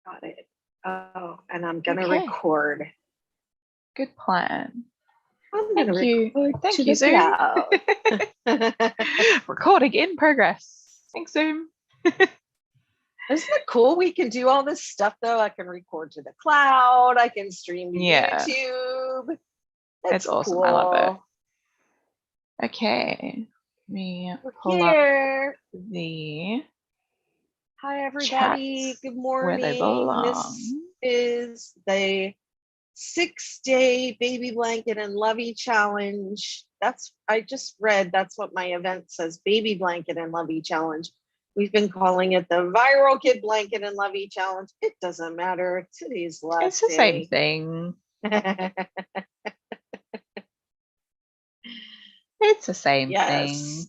Got it. Oh, and I'm gonna Okay. record. Good plan. I'm Thank gonna you. record Thank to you, the Zoom. cloud. Recording in progress. Thanks, Zoom. Isn't it cool? We can do all this stuff though. I can record to the cloud. I can stream to YouTube. It's awesome. Cool. I love it. Okay. Let me pull up the Hi everybody. Good morning. where they belong. This is the 6-day baby blanket and lovey challenge. I just read that's what my event says, baby blanket and lovey challenge. We've been calling it the viral kid blanket and lovey challenge. It doesn't matter. Today's last day. It's the same thing. It's the same thing.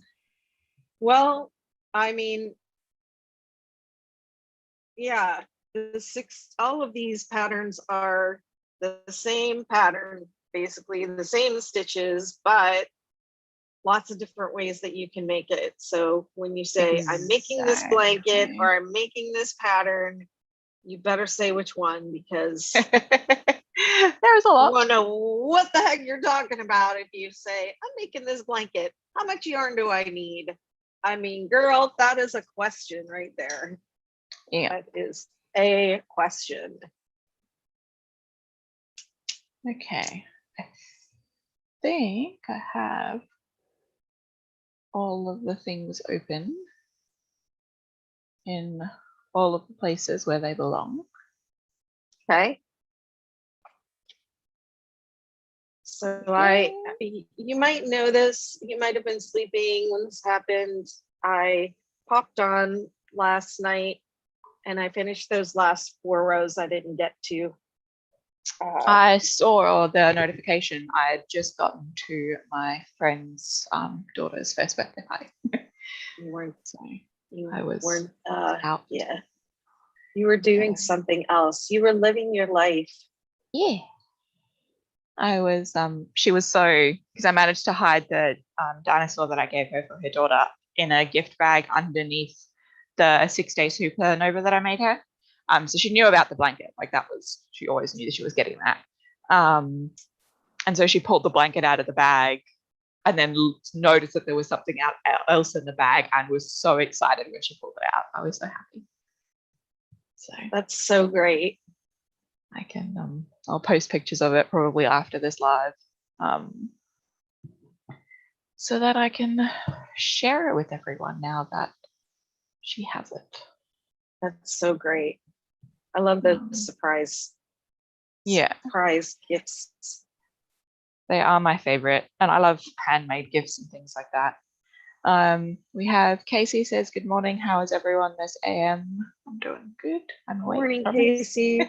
Well, I mean, yeah, all of these patterns are the same pattern, basically the same stitches, but lots of different ways that you can make it. So when you say, I'm making this blanket or I'm making this pattern, you better say which one, because there's a lot. I want to know what the heck you're talking about if you say, I'm making this blanket. How much yarn do I need? I mean, girl, that is a question right there. Yeah. That is a question. Okay. I think I have all of the things open in all of the places where they belong. Okay. So you might know this, you might have been sleeping when this happened. I popped on last night and I finished those last 4 rows I didn't get to. I saw the notification. I had just gotten to my friend's daughter's first birthday party. You weren't, so I was out. Yeah. You were doing something else. You were living your life. Yeah. I was, she was because I managed to hide the dinosaur that I gave her for her daughter in a gift bag underneath the 6-day supernova that I made her. So she knew about the blanket. Like she always knew that she was getting that. And so she pulled the blanket out of the bag and then noticed that there was something else in the bag and was so excited when she pulled it out. I was so happy. So that's so great. I can, I'll post pictures of it probably after this live, so that I can share it with everyone now that she has it. That's so great. I love the surprise. Yeah. Surprise gifts. They are my favorite, and I love handmade gifts and things like that. We have Casey says, good morning. How is everyone this AM? I'm doing good. I'm awake. Morning, Casey.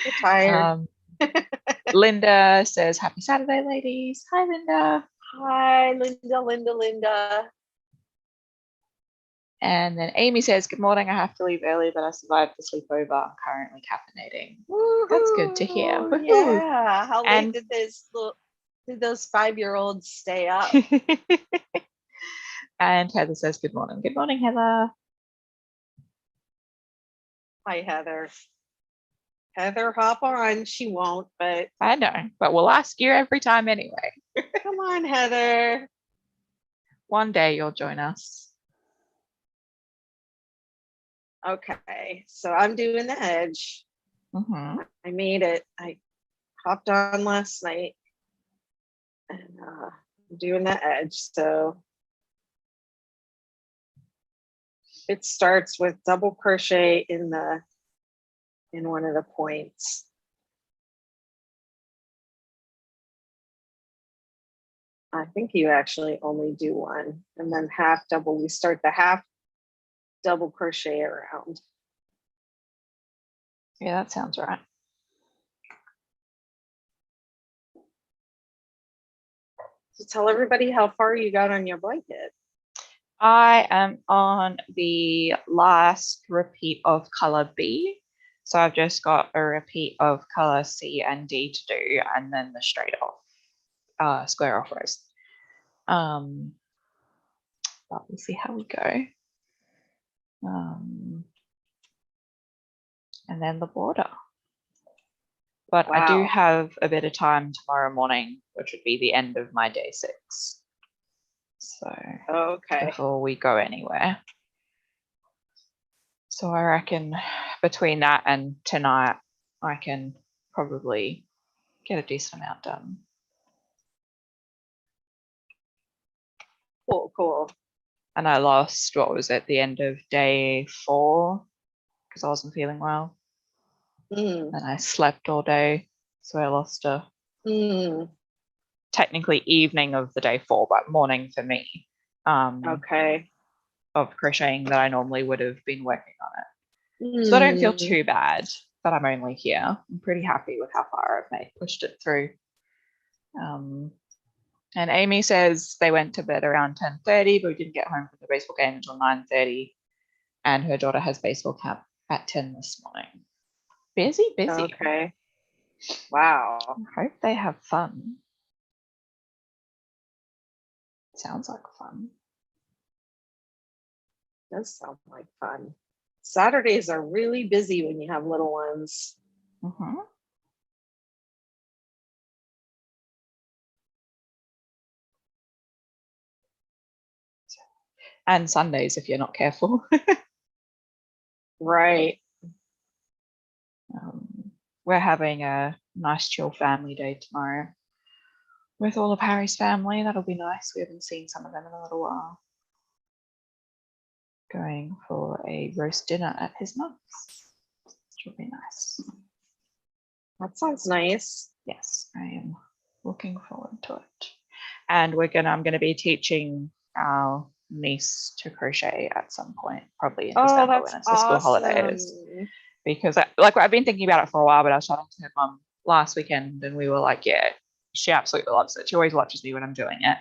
You're tired. Linda says, happy Saturday, ladies. Hi, Linda. Hi, Linda. And then Amy says, good morning. I have to leave early, but I survived the sleepover. I'm currently caffeinating. Woo-hoo. That's good to hear. Woo-hoo. Yeah. How late did those 5-year-olds stay up? And Heather says, good morning. Good morning, Heather. Hi, Heather. Heather, hop on. She won't, but I know, but we'll ask you every time anyway. Come on, Heather. One day you'll join us. Okay, so I'm doing the edge. I made it. I hopped on last night and I'm doing the edge. So it starts with double crochet in one of the points. I think you actually only do one, and then half double. We start the half double crochet around. Yeah, that sounds right. So tell everybody how far you got on your blanket. I am on the last repeat of color B. So I've just got a repeat of color C and D to do, and then the straight off, square off rows. But we'll see how we go. and then the border. But I do Wow. have a bit of time tomorrow morning, which would be the end of my day 6. So Okay. before we go anywhere. So I reckon between that and tonight, I can probably get a decent amount done. Cool. And I lost, what was it, the end of day 4, because I wasn't feeling well. And I slept all day, so I lost a technically evening of the day 4, but morning for me. Okay. Of crocheting that I normally would have been working on it. So I don't feel too bad that I'm only here. I'm pretty happy with how far I've pushed it through. And Amy says they went to bed around 10:30, but we didn't get home from the baseball game until 9:30. And her daughter has baseball camp at 10 this morning. Busy. Okay. Wow. I hope they have fun. Sounds like fun. Does sound like fun. Saturdays are really busy when you have little ones. Mm-hmm. And Sundays if you're not careful. Right. We're having a nice chill family day tomorrow with all of Harry's family. That'll be nice. We haven't seen some of them in a little while. Going for a roast dinner at his mum's, which will be nice. That sounds nice. Yes, I am looking forward to it. And I'm gonna be teaching our niece to crochet at some point, probably in December when it's the school holidays. Because I've been thinking about it for a while, but I was chatting to her mum last weekend and we were like, yeah, she absolutely loves it. She always watches me when I'm doing it.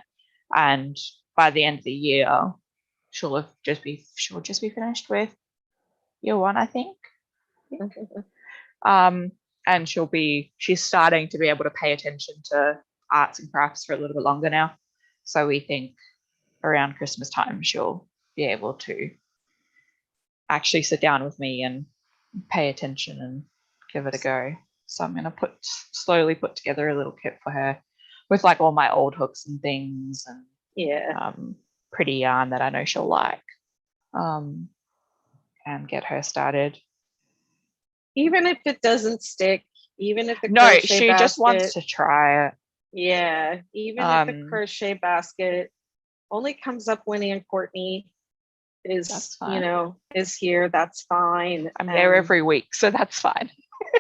And by the end of the year, she'll just be finished with year 1, I think. And she's starting to be able to pay attention to arts and crafts for a little bit longer now. So we think around Christmas time, she'll be able to actually sit down with me and pay attention and give it a go. So I'm going to slowly put together a little kit for her with like all my old hooks and things and pretty yarn that I know she'll like, and get her started. Even if it doesn't stick, even if the she just wants to try it. Yeah, even if the crochet basket only comes up when Aunt Courtney is here, that's fine. I'm there every week, so that's fine.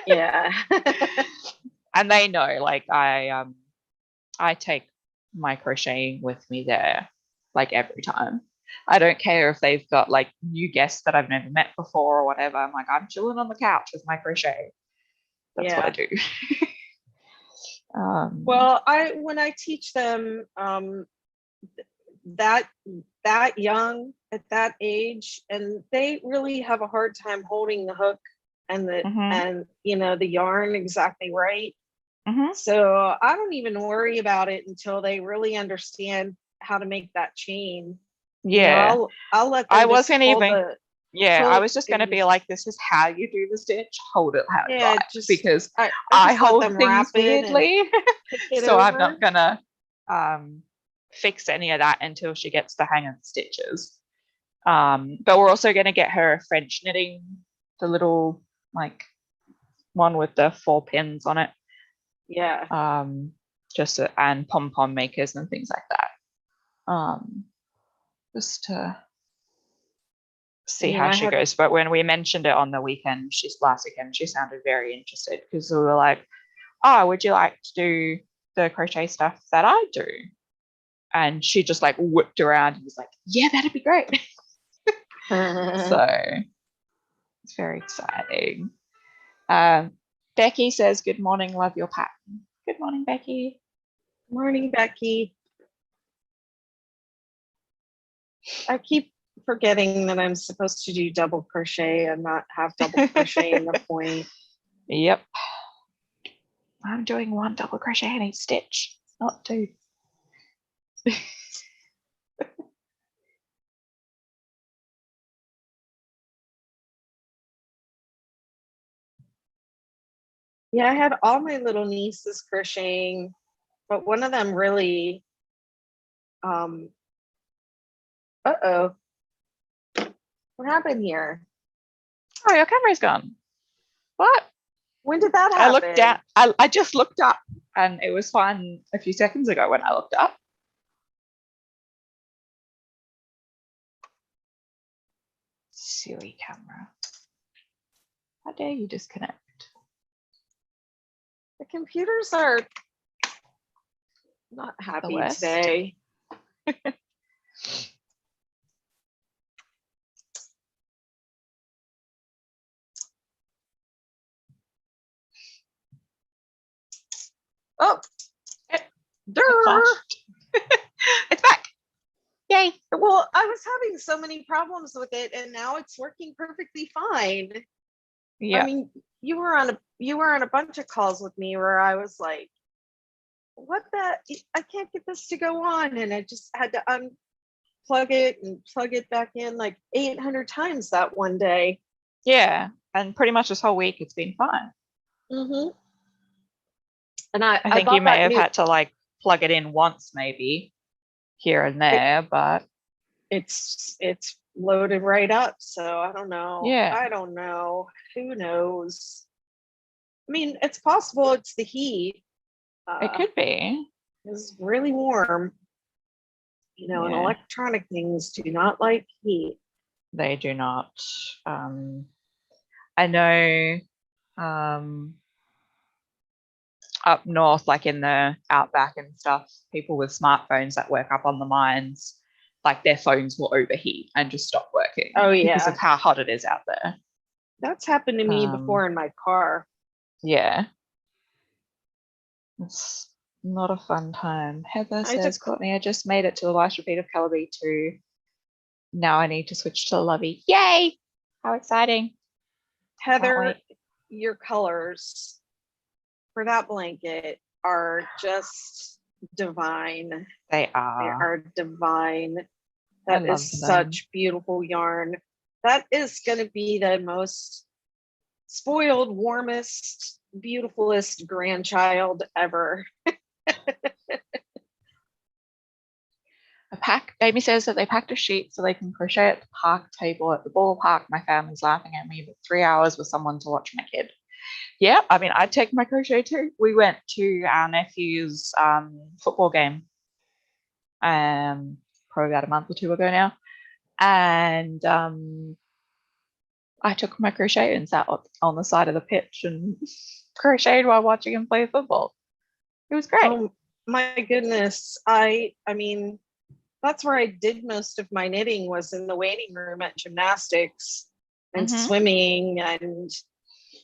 Yeah. And they know, like I take my crocheting with me there, like every time. I don't care if they've got like new guests that I've never met before or whatever. I'm like, I'm chilling on the couch with my crochet. That's what I do. Well, when I teach them that young at that age, and they really have a hard time holding the hook and the the yarn exactly right. So I don't even worry about it until they really understand how to make that chain. Yeah, I'll let them. I wasn't even. I was just going to be like, this is how you do the stitch. Hold it how you like, because I hold things weirdly. So I'm not going to fix any of that until she gets the hang of the stitches. But we're also going to get her French knitting, the little like one with the 4 pins on it. Yeah. And pom-pom makers and things like that. Just to see how she goes. But when we mentioned it on the weekend, last weekend, she sounded very interested because we were like, oh, would you like to do the crochet stuff that I do? And she just like whipped around and was like, yeah, that'd be great. So it's very exciting. Becky says, good morning, love your pattern. Good morning, Becky. Morning, Becky. I keep forgetting that I'm supposed to do double crochet and not have double crochet in the point. Yep. I'm doing 1 double crochet in each stitch, not 2. Yeah, I had all my little nieces crocheting, but one of them really, uh-oh, what happened here? Oh, your camera's gone. What? When did that I looked happen? down. I just looked up and it was fine a few seconds ago when I looked up. Silly camera. How dare you disconnect? The computers are not The happy worst. today. Oh, It durr. flashed. It's back. Yay. Well, I was having so many problems with it, and now it's working perfectly fine. Yeah. I mean, you were on a bunch of calls with me where I was like, what the, I can't get this to go on, and I just had to unplug it and plug it back in like 800 times that one day. Yeah. And pretty much this whole week it's been fine. Mm-hmm. And I I think you bought may that have new, had to like plug it in once maybe here and there, but it's loaded right up, so I don't know. yeah, Who knows? I mean, it's possible it's the heat. it could be. It's really warm, and Yeah, electronic things do not like heat. they do not. I know up north, like in the outback and stuff, people with smartphones that work up on the mines, like their phones will overheat and just stop working Oh because of yeah, how hot it is out there. that's happened to me before in my car. Yeah, it's not a fun time. Heather I says, took Courtney, I just made it to the last repeat of Calibre 2. Now I need to switch to Lovey. Yay! How exciting. Can't Heather, wait. your colors for that blanket are just divine. They They are. are divine. I That love is them. such beautiful yarn. That is going to be the most spoiled, warmest, beautifulest grandchild ever. Amy says that they packed a sheet so they can crochet at the park table at the ballpark. My family's laughing at me, but 3 hours with someone to watch my kid. Yeah, I mean, I'd take my crochet too. We went to our nephew's football game probably about a month or two ago now. And I took my crochet and sat on the side of the pitch and crocheted while watching him play football. It was great. Oh my goodness. I mean, that's where I did most of my knitting, was in the waiting room at gymnastics and swimming and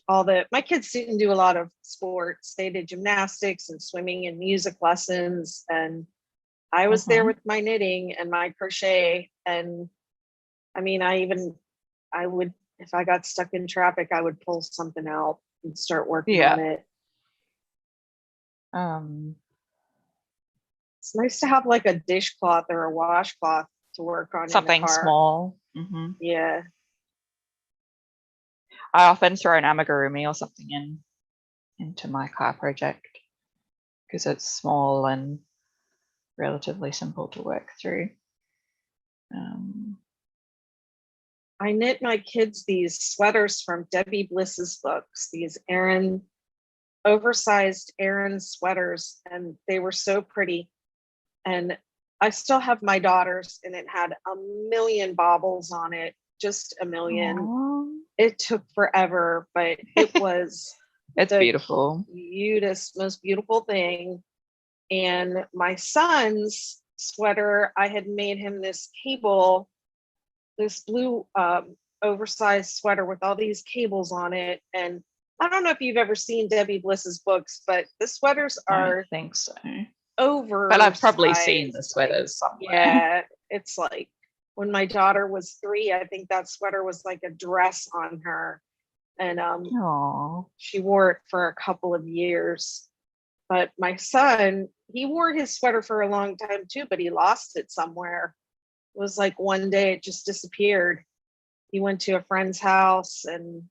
all that. My kids didn't do a lot of sports. They did gymnastics and swimming and music lessons. And I was there with my knitting and my crochet. And I mean, I would, if I got stuck in traffic, I would pull something out and start working on it. It's nice to have like a dishcloth or a washcloth to work on Something in the car. small. Yeah. I often throw an amigurumi or something into my car project because it's small and relatively simple to work through. I knit my kids these sweaters from Debbie Bliss's books, these oversized Aran sweaters, and they were so pretty. And I still have my daughter's, and it had a million baubles on it, just a million. Aww. It took forever, but it was it's beautiful. Most beautiful thing. And my son's sweater, I had made him this cable, this blue oversized sweater with all these cables on it. And I don't know if you've ever seen Debbie Bliss's books, but the sweaters are, I don't think so. Oversized. But I've probably seen the sweaters somewhere. Yeah, it's like when my daughter was 3, I think that sweater was like a dress on her. And she wore it for a couple of years. But my son, he wore his sweater for a long time too, but he lost it somewhere. It was like one day it just disappeared. He went to a friend's house and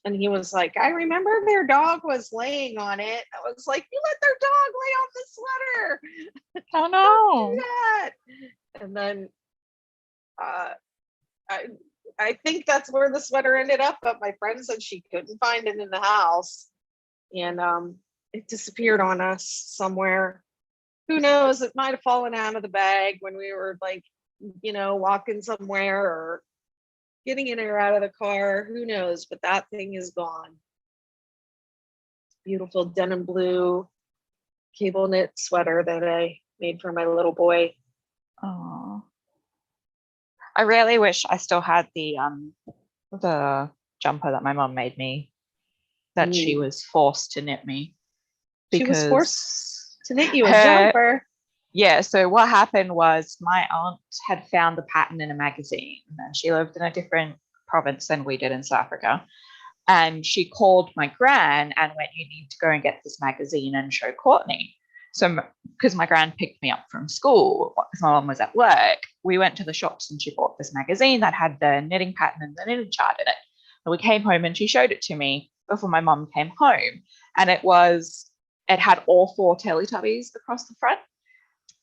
And he was like, I remember their dog was laying on it. I was like, you let their dog lay on the sweater. Oh Don't no. do that. And then uh, I think that's where the sweater ended up, but my friend said she couldn't find it in the house. And it disappeared on us somewhere. Who knows? It might have fallen out of the bag when we were like, walking somewhere or getting in or out of the car. Who knows? But that thing is gone. Beautiful denim blue cable knit sweater that I made for my little boy. Oh, I really wish I still had the jumper that my mom made me, that she was forced to knit me, She was because forced to knit you a her, jumper. yeah, so what happened was my aunt had found the pattern in a magazine, and she lived in a different province than we did in South Africa. And she called my gran and went, you need to go and get this magazine and show Courtney. So, because my gran picked me up from school, because my mom was at work, we went to the shops and she bought this magazine that had the knitting pattern and the knitting chart in it. And we came home and she showed it to me before my mom came home. And it had all 4 Teletubbies across the front.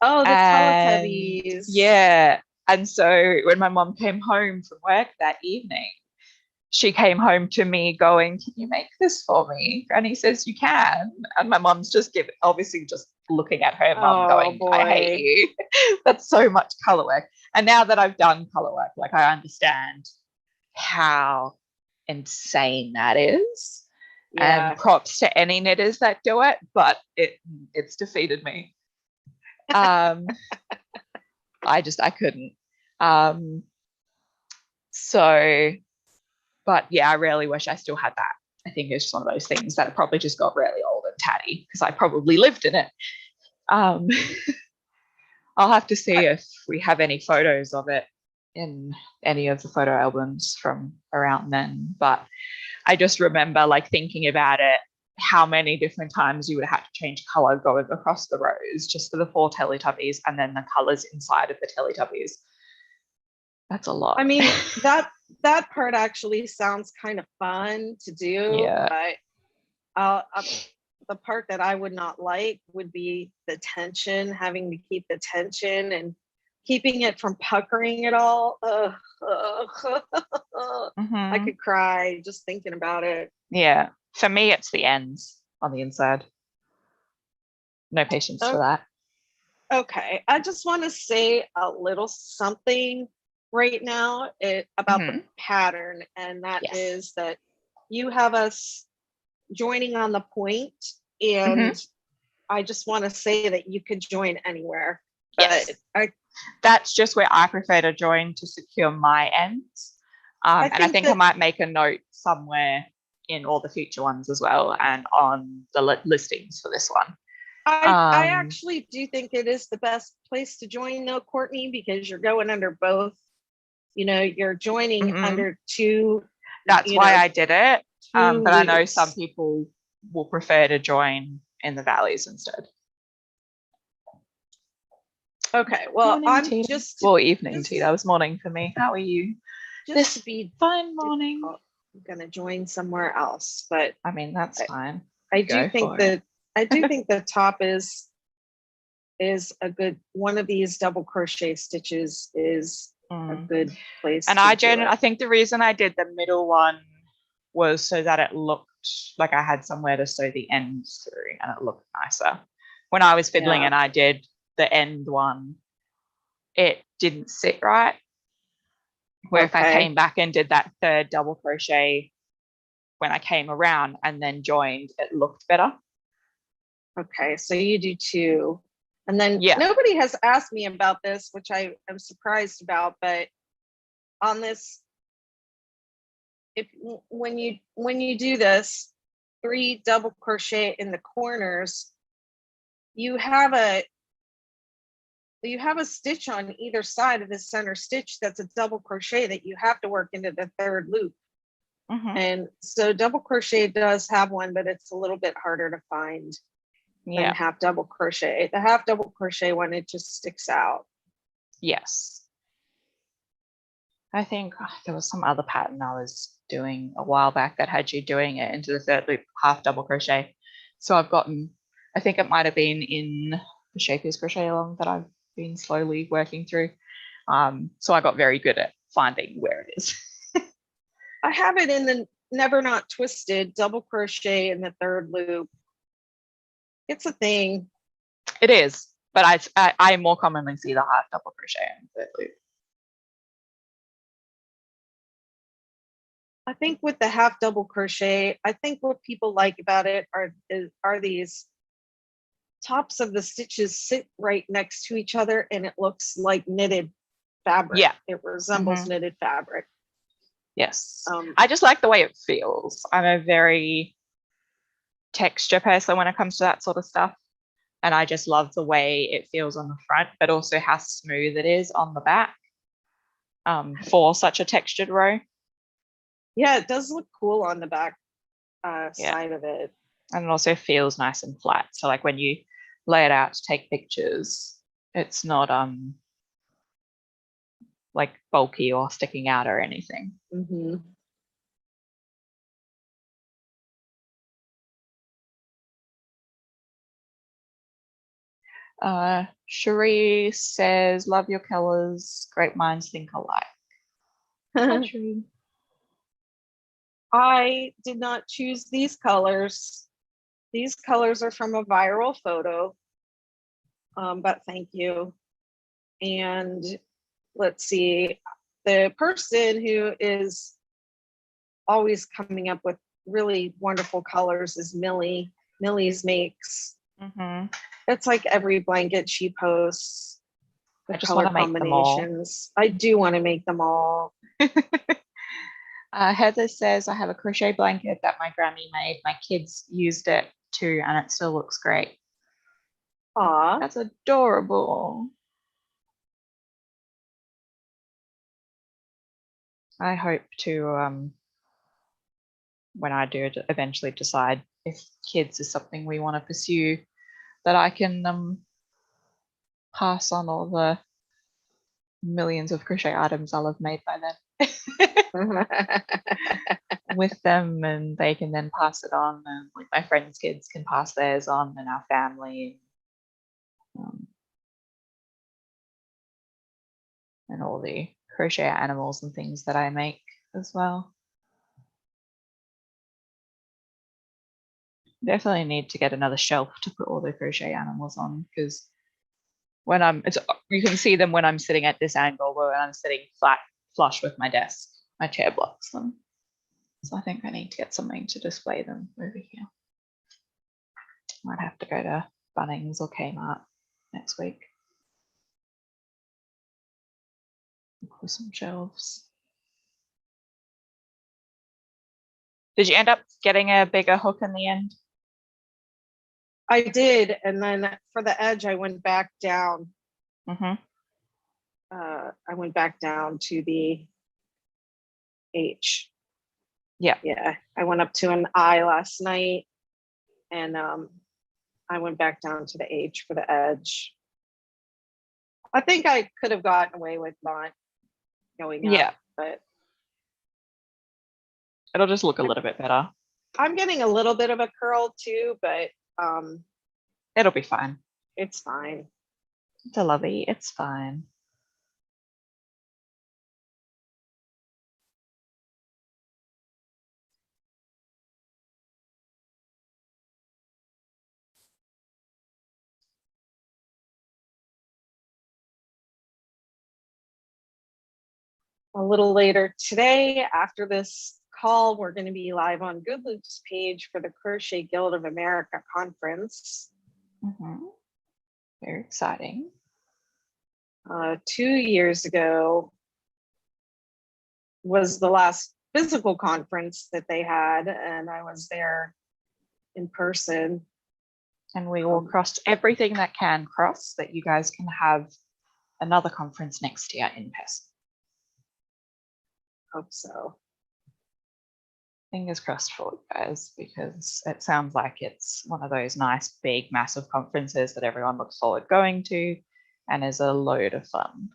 Oh, the And Teletubbies. yeah. And so when my mom came home from work that evening, she came home to me going, can you make this for me? Granny says you can. And my mom's just obviously just looking at her mom going, boy. I hate you. That's so much color work. And now that I've done color work, like, I understand how insane that is. Yeah. And props to any knitters that do it, but it's defeated me. I couldn't. But yeah, I really wish I still had that. I think it's just one of those things that probably just got really old and tatty because I probably lived in it. I'll have to see if we have any photos of it in any of the photo albums from around then. But I just remember like thinking about it, how many different times you would have to change color going across the rows just for the 4 Teletubbies and then the colors inside of the Teletubbies. That's a lot. I mean, that part actually sounds kind of fun to do. Yeah. But the part that I would not like would be the tension, having to keep the tension and keeping it from puckering at all. I could cry just thinking about it. Yeah. For me, it's the ends on the inside. No patience for that. Okay. I just want to say a little something right now about the pattern, and that is that you have us joining on the point, and I just want to say that you could join anywhere. Yes. That's just where I prefer to join to secure my ends. And I think I might make a note somewhere in all the future ones as well, and on the listings for this one. I actually do think it is the best place to join though, Courtney, because you're going under both. You're joining under 2. That's why I did it. But I know some people will prefer to join in the valleys instead. Okay, well, morning, evening, tea. That was morning for me. How are you? Just to be fine morning. I'm gonna join somewhere else, but I mean that's fine. I do think the top is a good one of these double crochet stitches is a good place. And I think the reason I did the middle one was so that it looked like I had somewhere to sew the ends through and it looked nicer. When I was fiddling and I did the end one, it didn't sit right. Where if I came back and did that 3rd double crochet when I came around and then joined, it looked better. Okay, so you do 2. And then nobody has asked me about this, which I am surprised about, but on this, when you do this 3 double crochet in the corners, you have a stitch on either side of the center stitch that's a double crochet that you have to work into the 3rd loop. And so double crochet does have one, but it's a little bit harder to find than half double crochet. The half double crochet one, it just sticks out. Yes. I think there was some other pattern I was doing a while back that had you doing it into the third loop half double crochet. So I've gotten, I think it might have been in the Shapers Crochet Along that I've been slowly working through. So I got very good at finding where it is. I have it in the Never Not Twisted double crochet in the third loop. It's a thing. It is, but I more commonly see the half double crochet in the third loop. I think with the half double crochet, I think what people like about it are these tops of the stitches sit right next to each other and it looks like knitted fabric. Yeah. It resembles knitted fabric. Yes. I just like the way it feels. I'm a very texture person when it comes to that sort of stuff. And I just love the way it feels on the front, but also how smooth it is on the back for such a textured row. Yeah, it does look cool on the back side of it. And it also feels nice and flat. So like when you lay it out to take pictures, it's not like bulky or sticking out or anything. Mm-hmm. Cherie says, love your colors, great minds think alike. Hi, Cherie. I did not choose these colors. These colors are from a viral photo, but thank you. And let's see, the person who is always coming up with really wonderful colors is Millie. Millie's makes. Mm-hmm. It's like every blanket she posts. The color combinations. I do want to make them all. Heather says, I have a crochet blanket that my Grammy made. My kids used it too, and it still looks great. Aw. That's adorable. I hope to, when I do eventually decide if kids is something we want to pursue, that I can pass on all the millions of crochet items I'll have made by then. With them, and they can then pass it on, and like my friends' kids can pass theirs on, and our family, and all the crochet animals and things that I make as well. Definitely need to get another shelf to put all the crochet animals on, because when you can see them when I'm sitting at this angle, where when I'm sitting flush with my desk, my chair blocks them. So I think I need to get something to display them over here. Might have to go to Bunnings or Kmart next week. For some shelves. Did you end up getting a bigger hook in the end? I did, and then for the edge, I went back down. Mm-hmm. I went back down to the H. Yeah. I went up to an I last night, and I went back down to the H for the edge. I think I could have gotten away with not going up, but it'll just look a little bit better. I'm getting a little bit of a curl too, but it'll be fine. It's fine. It's a lovey. It's fine. A little later today, after this call, we're going to be live on Good Loop's page for the Crochet Guild of America conference. Mm-hmm. Very exciting. 2 years ago was the last physical conference that they had, and I was there in person. And we all crossed everything that can cross, that you guys can have another conference next year in person. Hope so. Fingers crossed for you guys, because it sounds like it's one of those nice, big, massive conferences that everyone looks forward going to and is a load of fun.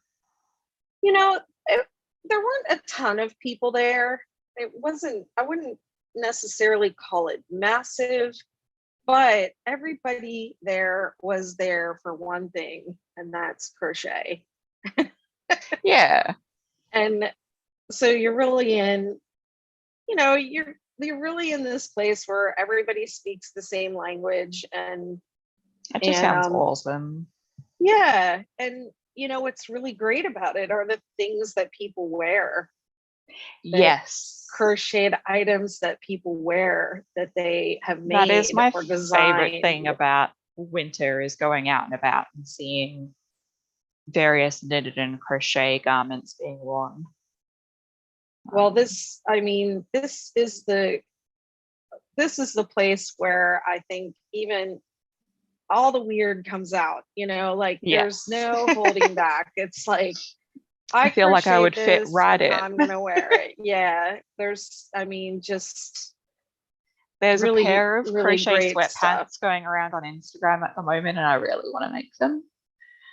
You know, there weren't a ton of people there. it wasn't, I wouldn't necessarily call it massive, but everybody there was there for one thing, and that's crochet. Yeah. And so you're really in, you're really in this place where everybody speaks the same language, and It just sounds awesome. yeah, and what's really great about it are the things that people wear. Yes. Crocheted items that people wear that they have made. That is my or favorite thing designed. about winter, is going out and about and seeing various knitted and crochet garments being worn. Well, this is the place where I think even all the weird comes out, like Yes. there's no holding back. It's like, I feel like I would fit this, right in. I'm gonna wear it. Yeah, there's really, a pair of really crochet sweatpants stuff going around on Instagram at the moment, and I really want to make them.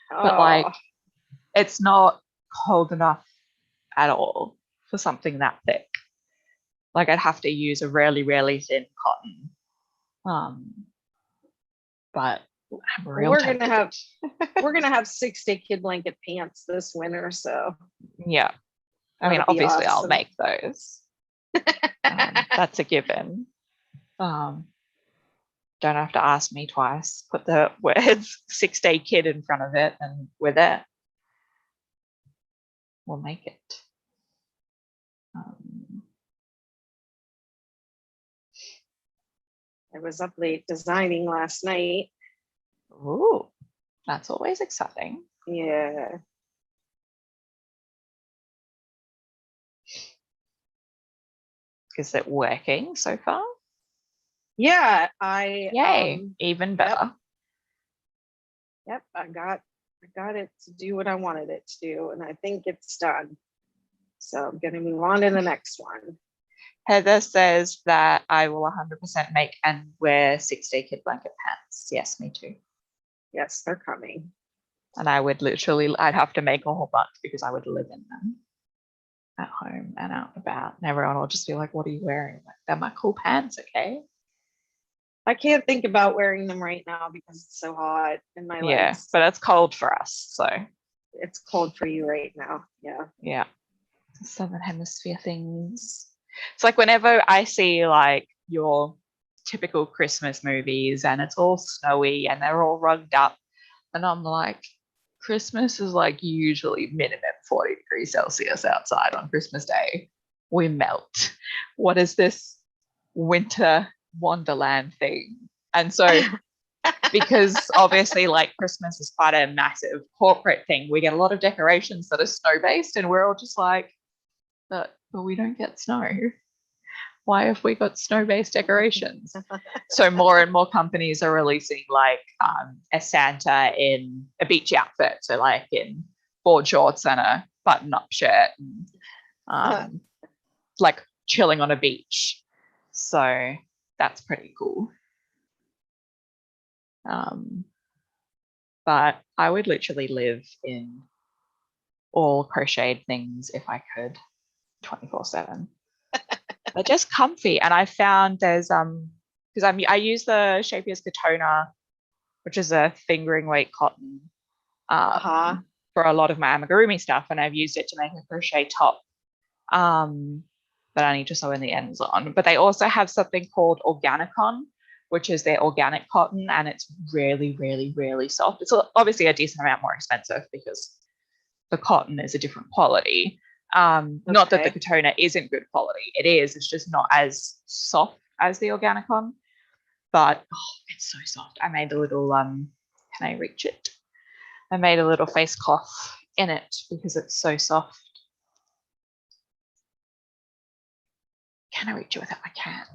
But oh. it's not cold enough at all for something that thick. I'd have to use a really, really thin cotton. But I'm real we're tempted. gonna have 6-day kid blanket pants this winter, so yeah. I mean, obviously awesome. I'll make those. That's a given. Don't have to ask me twice. Put the words 6-day kid in front of it and we're there. We'll make it. I was up late designing last night. Ooh, that's always exciting. Yeah. Is it working so far? Yeah, Yay, even better. Yep, I got it to do what I wanted it to do, and I think it's done. So I'm gonna move on to the next one. Heather says that I will 100% make and wear 6-day kid blanket pants. Yes, me too. Yes, they're coming. And I'd have to make a whole bunch because I would live in them at home and out and about. And everyone will just be like, what are you wearing? They're my cool pants, okay? I can't think about wearing them right now because it's so hot in my legs. Yeah, but it's cold for us, so. It's cold for you right now, yeah. Yeah, Southern Hemisphere things. It's like whenever I see your typical Christmas movies and it's all snowy and they're all rugged up, and I'm like, Christmas is usually minimum 40 degrees Celsius outside on Christmas Day. We melt. What is this winter wonderland thing? And so because obviously Christmas is quite a massive corporate thing, we get a lot of decorations that are snow-based, and we're all just like, but we don't get snow. Why have we got snow-based decorations? So more and more companies are releasing a Santa in a beachy outfit, so in board shorts and a button-up shirt, and chilling on a beach. So that's pretty cool. But I would literally live in all crocheted things if I could, 24/7. They're just comfy, and I found there's because I use the Shapier's Katona, which is a fingering weight cotton, for a lot of my amigurumi stuff, and I've used it to make a crochet top, that I need to sew in the ends on. But they also have something called Organicon, which is their organic cotton, and it's really, really, really soft. It's obviously a decent amount more expensive because the cotton is a different quality. Not that the Katona isn't good quality. It is. It's just not as soft as the Organicon. But it's so soft. I made a little can I reach it? I made a little face cloth in it because it's so soft. Can I reach it with it? I can.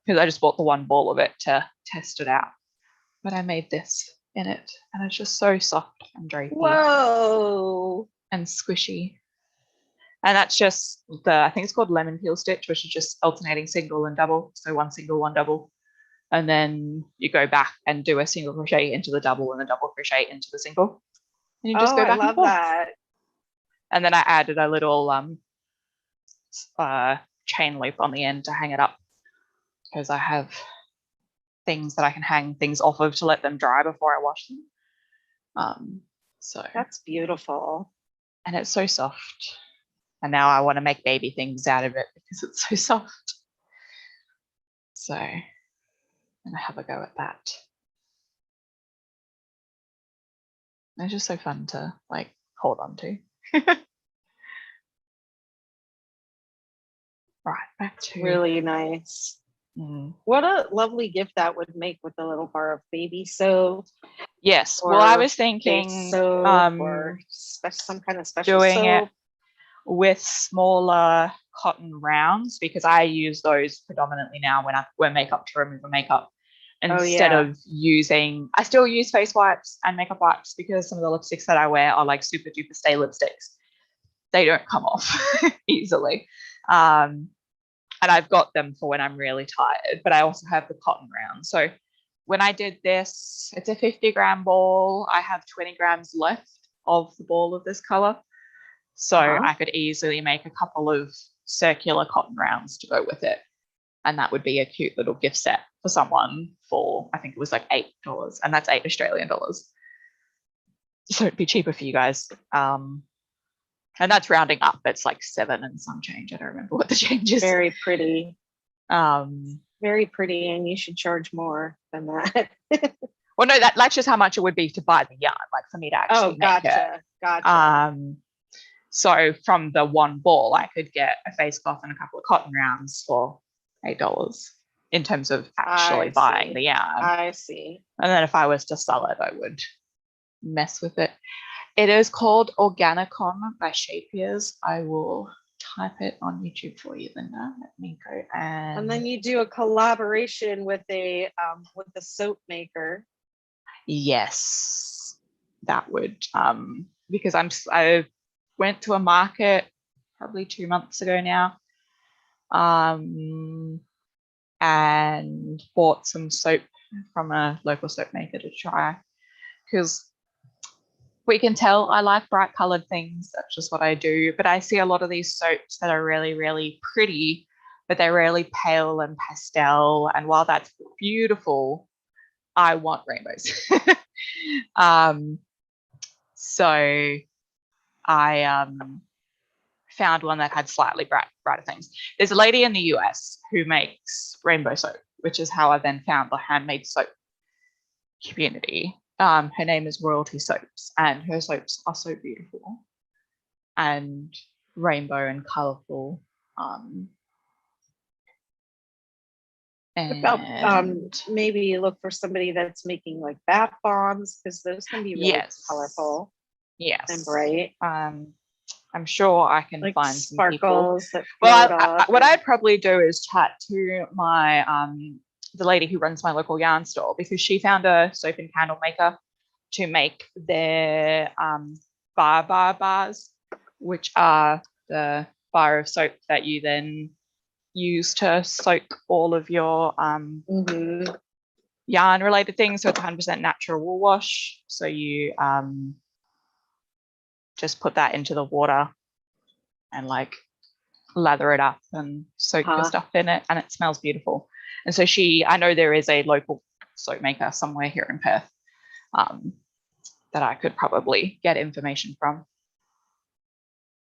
Because I just bought the one ball of it to test it out. But I made this in it, and it's just so soft and drapey. Whoa. And squishy. And that's just I think it's called lemon peel stitch, which is just alternating single and double. So one single, one double. And then you go back and do a single crochet into the double and a double crochet into the single. And you just go back and forth. That. And then I added a little chain loop on the end to hang it up, because I have things that I can hang things off of to let them dry before I wash them. So That's beautiful. and it's so soft. And now I want to make baby things out of it because it's so soft. So I'm gonna have a go at that. It's just so fun to like hold on to. Right, back to Really nice. Mm. What a lovely gift that would make with a little bar of baby soap. Yes. Well, I was Face thinking soap or some kind of special doing soap. it with smaller cotton rounds, because I use those predominantly now when I wear makeup to remove the makeup. Instead of using, I still use face wipes and makeup wipes because some of the lipsticks that I wear are like super duper stay lipsticks. They don't come off easily. And I've got them for when I'm really tired, but I also have the cotton round. So when I did this, it's a 50-gram ball. I have 20 grams left of the ball of this color. So I could easily make a couple of circular cotton rounds to go with it. And that would be a cute little gift set for someone for, I think it was like $8, and that's $8 Australian dollars. So it'd be cheaper for you guys. And that's rounding up. It's like 7 and some change. I don't remember what the change is. Very pretty. Very pretty, and you should charge more than that. Well, no, that's just how much it would be to buy the yarn, like for me to actually make it. Gotcha. So from the one ball, I could get a face cloth and a couple of cotton rounds for $8 in terms of actually buying the yarn. I see. And then if I was to sell it, I would mess with it. It is called Organicon by Shapiers. I will type it on YouTube for you, Linda. Let me go and then you do a collaboration with a soap maker. Yes, that would because I went to a market probably 2 months ago now, and bought some soap from a local soap maker to try, because we can tell I like bright colored things. That's just what I do. But I see a lot of these soaps that are really, really pretty, but they're really pale and pastel. And while that's beautiful, I want rainbows. So I found one that had slightly brighter things. There's a lady in the US who makes rainbow soap, which is how I then found the handmade soap community. Her name is Royalty Soaps, and her soaps are so beautiful and rainbow and colorful. And maybe look for somebody that's making like bath bombs, because those can be really colorful. Yes. And bright. I'm sure I can like find sparkles. Some people. Well, what I'd probably do is chat to my the lady who runs my local yarn store, because she found a soap and candle maker to make their bars, which are the bar of soap that you then use to soak all of your yarn related things. So it's 100% natural wool wash. So you just put that into the water and like lather it up and soak your stuff in it, and it smells beautiful. And so I know there is a local soap maker somewhere here in Perth that I could probably get information from.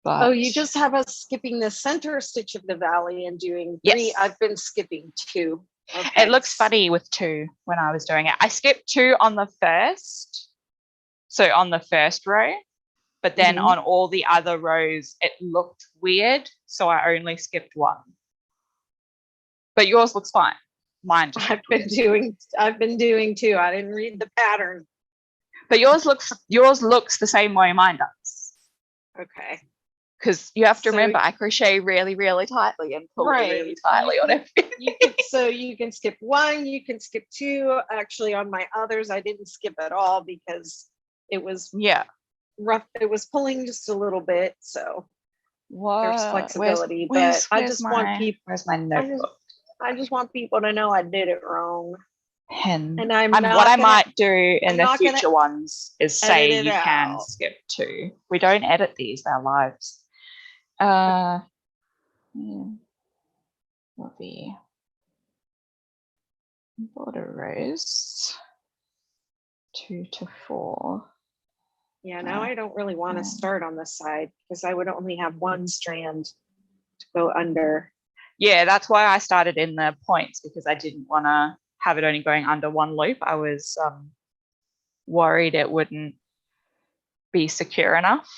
But you just have us skipping the center stitch of the valley and doing 3. Yes. I've been skipping 2. Okay. It looks funny with 2 when I was doing it. I skipped 2 on the first, so on the first row, but then on all the other rows it looked weird, so I only skipped 1. But yours looks fine. Mine just I've been doing 2. I didn't read the pattern. But yours looks the same way mine does. Okay. Because you have to remember, I crochet really, really tightly and pull really tightly on everything. You can skip 1, you can skip 2. Actually, on my others, I didn't skip at all because it was rough. It was pulling just a little bit, so there's flexibility. But I just want people. Where's my notebook? I just want people to know I did it wrong. And what I might do in the future ones is say you can skip 2. We don't edit these, they're lives. Lovey border rows 2 to 4. Yeah, now I don't really want to start on this side because I would only have one strand to go under. Yeah, that's why I started in the points, because I didn't want to have it only going under one loop. I was worried it wouldn't be secure enough.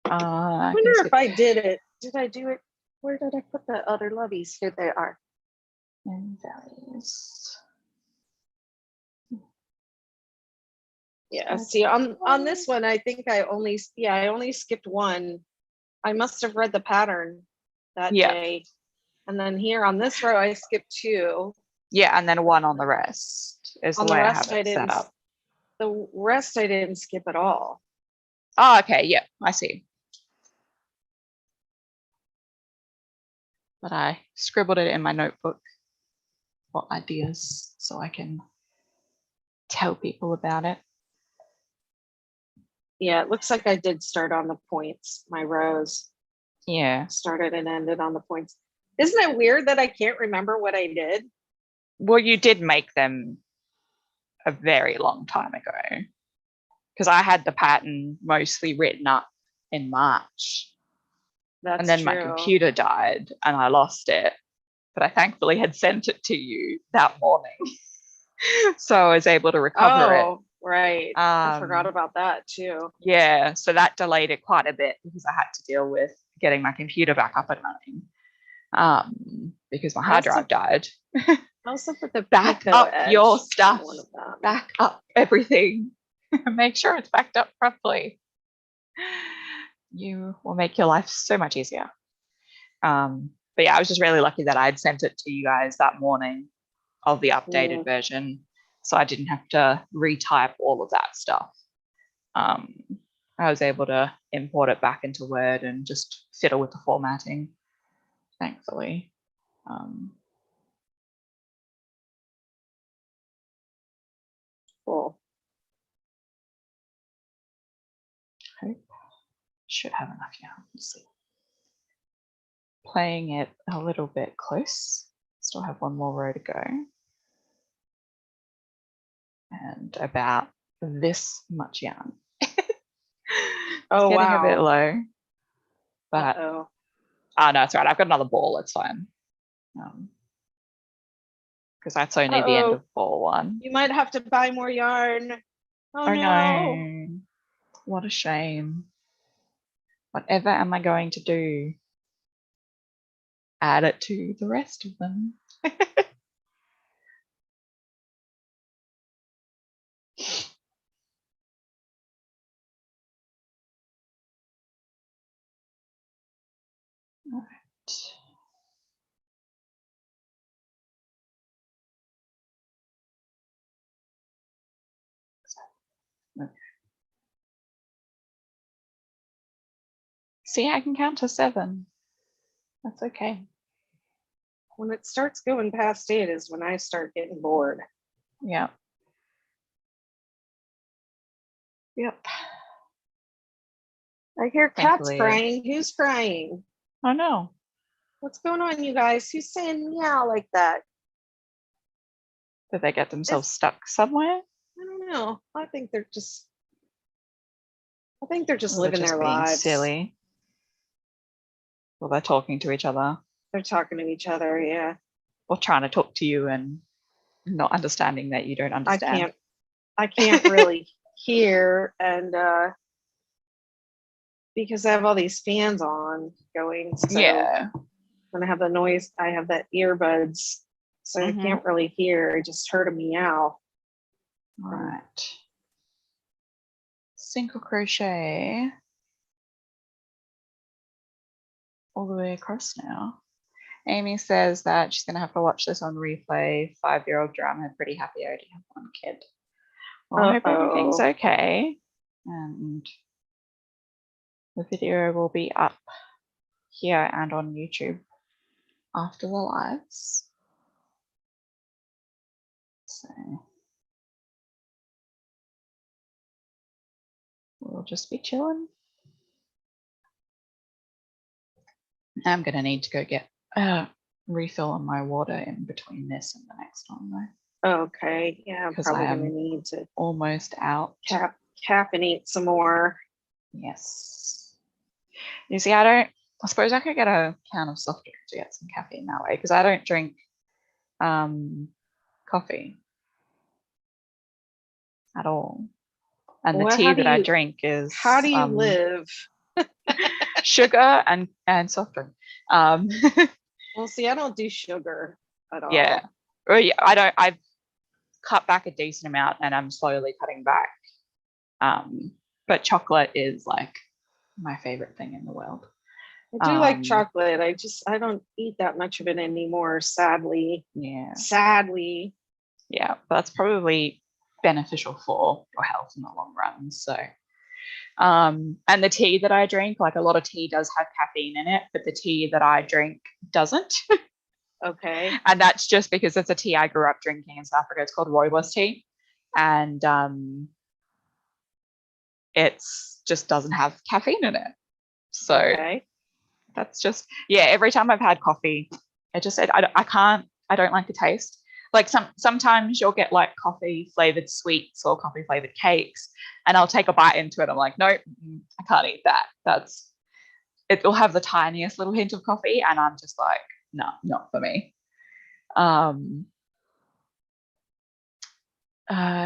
I wonder if I did it. Did I do it? Where did I put the other loveys? Here they are. And values. Yeah, see on this one, I think I only skipped one. I must have read the pattern that day. And then here on this row, I skipped 2. Yeah, and then 1 on the rest is the way I have it set up. The rest I didn't skip at all. Oh, okay, yeah, I see. But I scribbled it in my notebook for ideas so I can tell people about it. Yeah, it looks like I did start on the points, my rows. Yeah. Started and ended on the points. Isn't it weird that I can't remember what I did? Well, you did make them a very long time ago, because I had the pattern mostly written up in March. That's and then true. My computer died and I lost it. But I thankfully had sent it to you that morning. So I was able to recover it. Oh, right. I forgot about that too. Yeah, so that delayed it quite a bit because I had to deal with getting my computer back up and running, because my hard drive died. Also put the back up your stuff, back up everything. Make sure it's backed up properly. You will make your life so much easier. But yeah, I was just really lucky that I'd sent it to you guys that morning of the updated version, so I didn't have to retype all of that stuff. I was able to import it back into Word and just fiddle with the formatting, thankfully. Cool. Hope should have enough yarn. Let's see. Playing it a little bit close. Still have one more row to go. And about this much yarn. Oh, getting wow. a bit low. But no, it's right. I've got another ball. It's fine. Because that's only the end of ball 1. You might have to buy more yarn. Oh no. What a shame. Whatever am I going to do? Add it to the rest of them. All right. Okay. See, I can count to 7. That's okay. When it starts going past 8 is when I start getting bored. Yeah. Yep. I hear cats crying. Who's crying? Oh no. What's going on, you guys? Who's saying meow like that? Did they get themselves stuck somewhere? I don't know. I think they're just living their being lives. Silly. Well, they're talking to each other. They're talking to each other, yeah. Or trying to talk to you and not understanding that you don't understand. I can't really hear, and because I have all these fans on going, so when I have the noise, I have that earbuds, so I can't really hear. I just heard a meow. All right. Single crochet all the way across now. Amy says that she's going to have to watch this on replay. 5-year-old drama, pretty happy I already have 1 kid. Well, I hope everything's okay. And the video will be up here and on YouTube after the lives. So we'll just be chilling. I'm going to need to go get a refill on my water in between this and the next one though. Okay, yeah, I'm 'Cause probably I gonna am need to almost out. caffeinate some more. Yes. You see, I suppose I could get a can of soft drink to get some caffeine that way because I don't drink coffee at all. And the Well, tea that I drink is how do you live? sugar and soft drink. Well, see, I don't do sugar at all. Yeah. Well, yeah, I've cut back a decent amount and I'm slowly cutting back. But chocolate is like my favorite thing in the world. I do like chocolate. I don't eat that much of it anymore, sadly. Yeah. Sadly. Yeah, but that's probably beneficial for your health in the long run. So, and the tea that I drink, like a lot of tea does have caffeine in it, but the tea that I drink doesn't. Okay. And that's just because it's a tea I grew up drinking in South Africa. It's called rooibos tea. And it's just doesn't have caffeine in it. So okay. That's just, yeah, every time I've had coffee, it just said, I don't like the taste. Like sometimes you'll get like coffee flavored sweets or coffee flavored cakes, and I'll take a bite into it. I'm like, nope, I can't eat that. It will have the tiniest little hint of coffee, and I'm just like, no, not for me.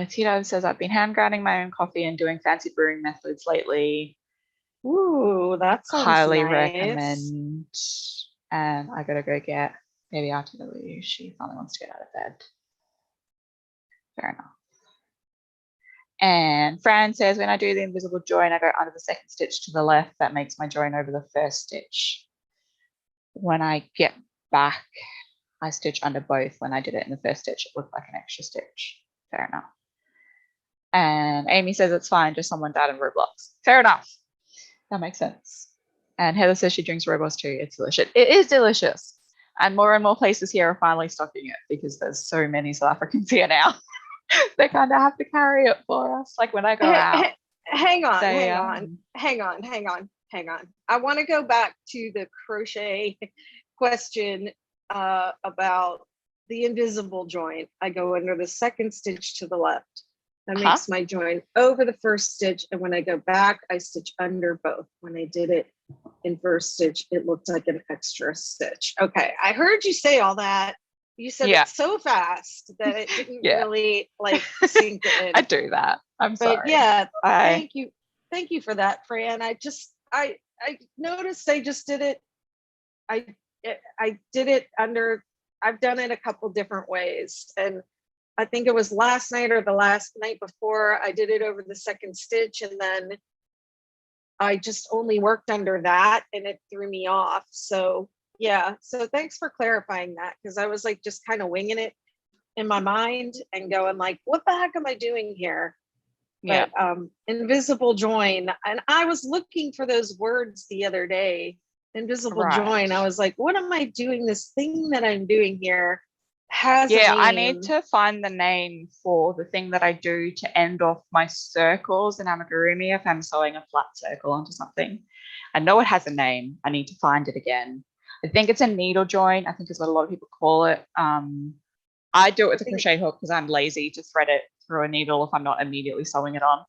Tito says, I've been hand grinding my own coffee and doing fancy brewing methods lately. Ooh, that sounds Highly nice. recommend. And I gotta go get maybe RTW. She finally wants to get out of bed. Fair enough. And Fran says, when I do the invisible join, I go under the second stitch to the left. That makes my join over the first stitch. When I get back, I stitch under both. When I did it in the first stitch, it looked like an extra stitch. Fair enough. And Amy says it's fine, just someone died in Roblox. Fair enough. That makes sense. And Heather says she drinks rooibos too. It's delicious. It is delicious. And more places here are finally stocking it because there's so many South Africans here now. They kind of have to carry it for us. Like when I go out. Hang on. I want to go back to the crochet question about the invisible join. I go under the second stitch to the left. That makes my join over the first stitch. And when I go back, I stitch under both. When I did it in first stitch, it looked like an extra stitch. Okay, I heard you say all that. You said it so fast that it didn't really like sink in. I do that. I'm sorry. But yeah, thank you. Thank you for that, Fran. I noticed I just did it. I did it under, I've done it a couple different ways. And I think it was last night or the last night before I did it over the second stitch. And then I just only worked under that and it threw me off. So yeah, so thanks for clarifying that, because I was like just kind of winging it in my mind and going like, what the heck am I doing here? Yeah. But invisible join, and I was looking for those words the other day. Invisible join. I was like, what am I doing? This thing that I'm doing here has a name. I need to find the name for the thing that I do to end off my circles in amigurumi if I'm sewing a flat circle onto something. I know it has a name. I need to find it again. I think it's a needle join, I think is what a lot of people call it. I do it with a crochet hook because I'm lazy to thread it through a needle if I'm not immediately sewing it on.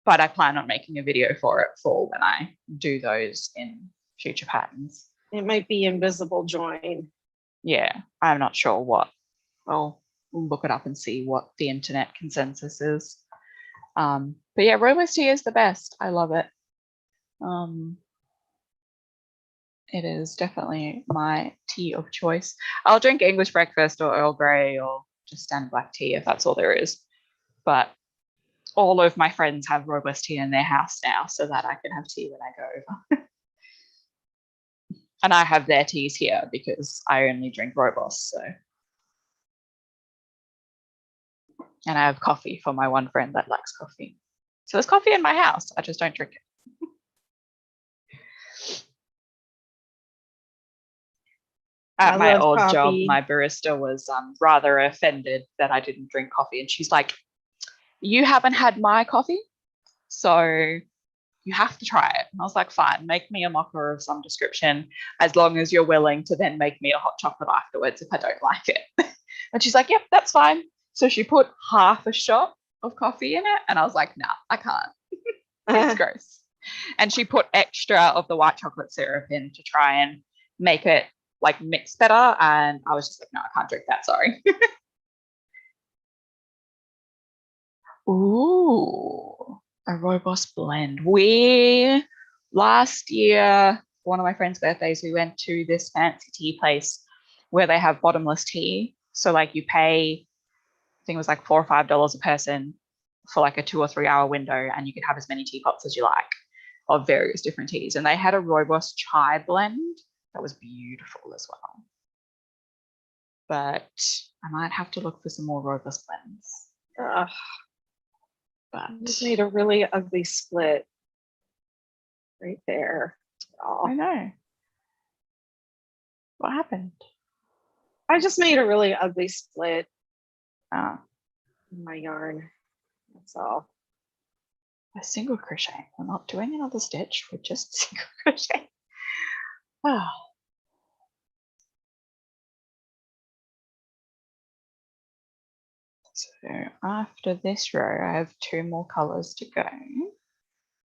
But I plan on making a video for it for when I do those in future patterns. It might be invisible join. Yeah, I'm not sure what. We'll look it up and see what the internet consensus is. But yeah, rooibos tea is the best. I love it. It is definitely my tea of choice. I'll drink English breakfast or Earl Grey or just standard black tea if that's all there is. But all of my friends have rooibos tea in their house now so that I can have tea when I go over. And I have their teas here because I only drink rooibos. So. And I have coffee for my one friend that likes coffee. So there's coffee in my house. I just don't drink it. At my old job, my barista was rather offended that I didn't drink coffee. And she's like, you haven't had my coffee, so you have to try it. And I was like, fine, make me a mocha of some description, as long as you're willing to then make me a hot chocolate afterwards if I don't like it. And she's like, yep, that's fine. So she put half a shot of coffee in it. And I was like, nah, I can't. It's gross. And she put extra of the white chocolate syrup in to try and make it like mix better. And I was just like, no, I can't drink that. Sorry. Ooh, a robust blend. Last year, one of my friends' birthdays, we went to this fancy tea place where they have bottomless tea. So like you pay, I think it was like $4 or $5 a person for like a 2 or 3 hour window, and you could have as many teapots as you like of various different teas. And they had a robust chai blend that was beautiful as well. But I might have to look for some more robust blends. But I just made a really ugly split right there. Oh. I know. What happened? I just made a really ugly split Oh, in my yarn. That's all. a single crochet. We're not doing another stitch. We're just single crochet. Oh. So after this row, I have 2 more colors to go.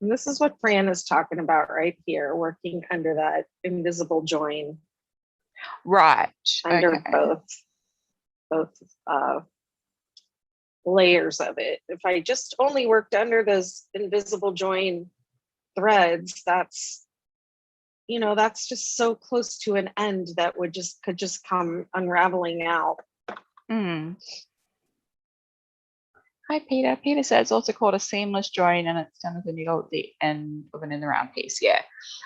And this is what Fran is talking about right here, working under that invisible join. Right. Under Okay. both layers of it. If I just only worked under those invisible join threads, that's, you know, that's just so close to an end that could just come unraveling out. Hi, Peter. Peter says it's also called a seamless join, and it's done with a needle at the end of an in the round piece. Yeah,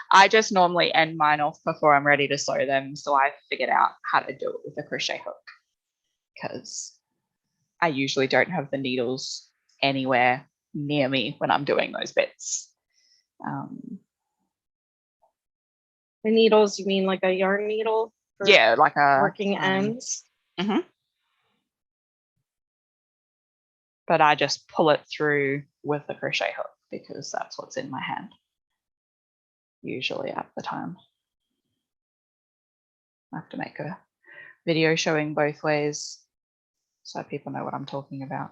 I just normally end mine off before I'm ready to sew them, so I figured out how to do it with a crochet hook, because I usually don't have the needles anywhere near me when I'm doing those bits. The needles, you mean like a yarn needle? Yeah, like a working ends. But I just pull it through with the crochet hook because that's what's in my hand usually at the time. I have to make a video showing both ways so people know what I'm talking about.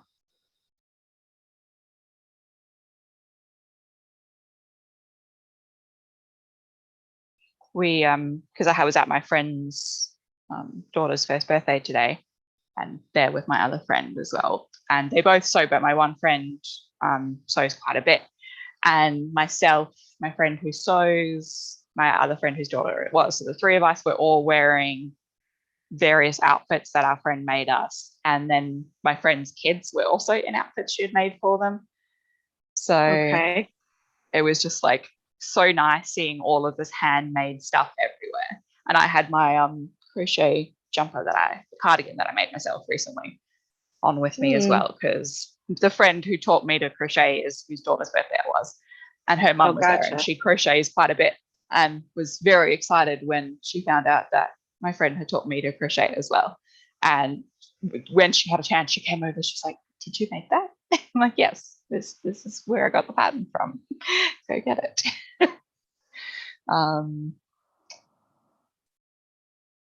We, because I was at my friend's daughter's first birthday today, and there with my other friend as well. And they both sew, but my one friend sews quite a bit. And myself, my friend who sews, my other friend whose daughter it was. So the 3 of us were all wearing various outfits that our friend made us. And then my friend's kids were also in outfits she had made for them. So okay. It was just like so nice seeing all of this handmade stuff everywhere. And I had my crochet jumper cardigan that I made myself recently on with me as well, because the friend who taught me to crochet is whose daughter's birthday it was, and her mum was there, and she crochets quite a bit and was very excited when she found out that my friend had taught me to crochet as well. And when she had a chance, she came over, she's like, did you make that? I'm like, yes, this is where I got the pattern from. Go get it.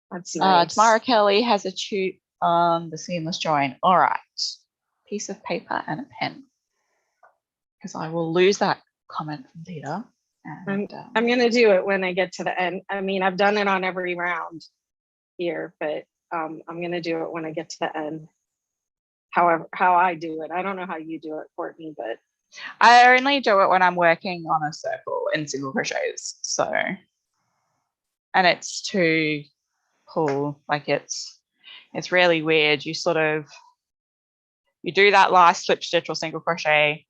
That's nice. Tamara Kelly has a toot on the seamless join. All right, piece of paper and a pen, because I will lose that comment from Peter. And, I'm going to do it when I get to the end. I mean, I've done it on every round here, but I'm going to do it when I get to the end. However, how I do it. I don't know how you do it, Courtney, but I only do it when I'm working on a circle in single crochets. So, and it's to pull, like it's really weird. You do that last slip stitch or single crochet,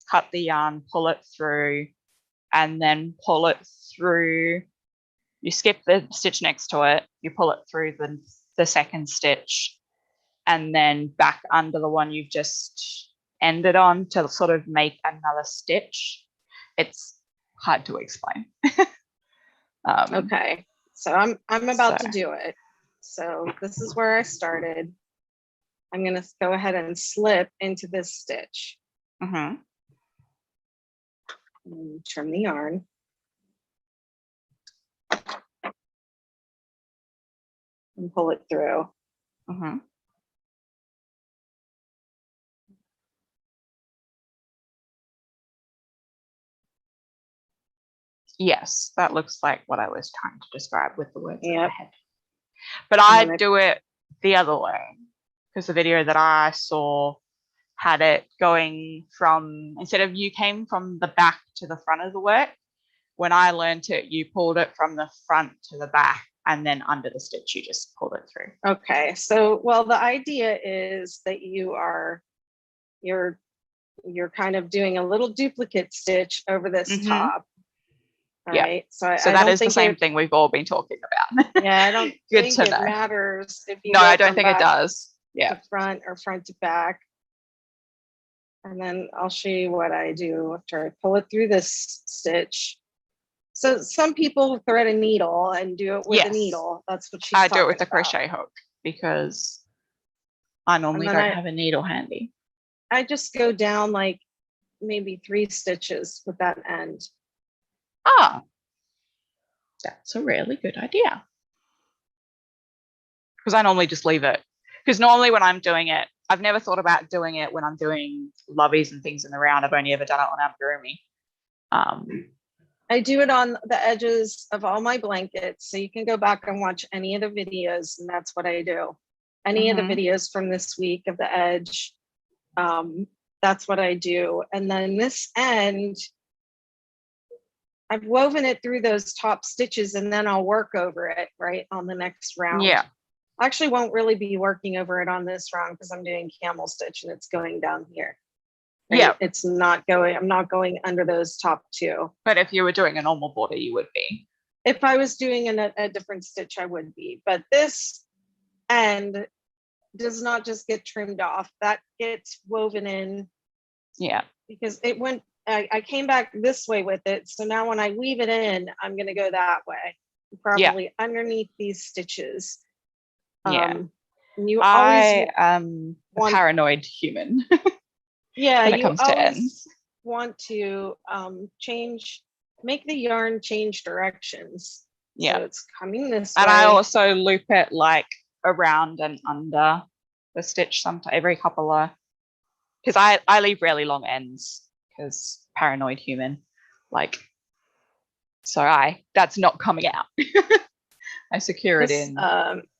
cut the yarn, pull it through, and then pull it through. You skip the stitch next to it, you pull it through the second stitch, and then back under the one you've just ended on to sort of make another stitch. It's hard to explain. okay, so I'm about to do it. So this is where I started. I'm going to go ahead and slip into this stitch. And trim the yarn. And pull it through. Mm-hmm. Yes, that looks like what I was trying to describe with the words in my head. But I do it the other way, because the video that I saw had it going from, instead of you came from the back to the front of the work, when I learned it, you pulled it from the front to the back, and then under the stitch, you just pulled it through. Okay, so, well, the idea is that you're kind of doing a little duplicate stitch over this top. All right. So that is the same thing we've all been talking about. Yeah, I don't Good think to it know. matters if you No, I don't think it does. Yeah. To front or front to back. And then I'll show you what I do after I pull it through this stitch. So some people thread a needle and do it with a needle. That's what she's I do it with the about. crochet hook because I normally don't have a needle handy. I just go down like maybe 3 stitches with that end. Ah, that's a really good idea. Because I normally just leave it. Because normally when I'm doing it, I've never thought about doing it when I'm doing loveys and things in the round. I've only ever done it on amigurumi. I do it on the edges of all my blankets. So you can go back and watch any of the videos, and that's what I do. Any of the videos from this week of the edge, that's what I do. And then this end, I've woven it through those top stitches, and then I'll work over it right on the next round. Yeah. I actually won't really be working over it on this round because I'm doing camel stitch and it's going down here. Right? Yeah. It's not going, I'm not going under those top 2. But if you were doing a normal border, you would be. If I was doing a different stitch, I would be. But this end does not just get trimmed off. That gets woven in. Yeah. Because it went, I came back this way with it. So now when I weave it in, I'm going to go that way. Probably underneath these stitches. Yeah. You I am a paranoid human. Yeah, when it comes to ends. Want to make the yarn change directions. Yeah. So it's coming this way. And I also loop it like around and under the stitch sometimes every couple of, because I leave really long ends because paranoid human, like, so that's not coming out. I secure it in.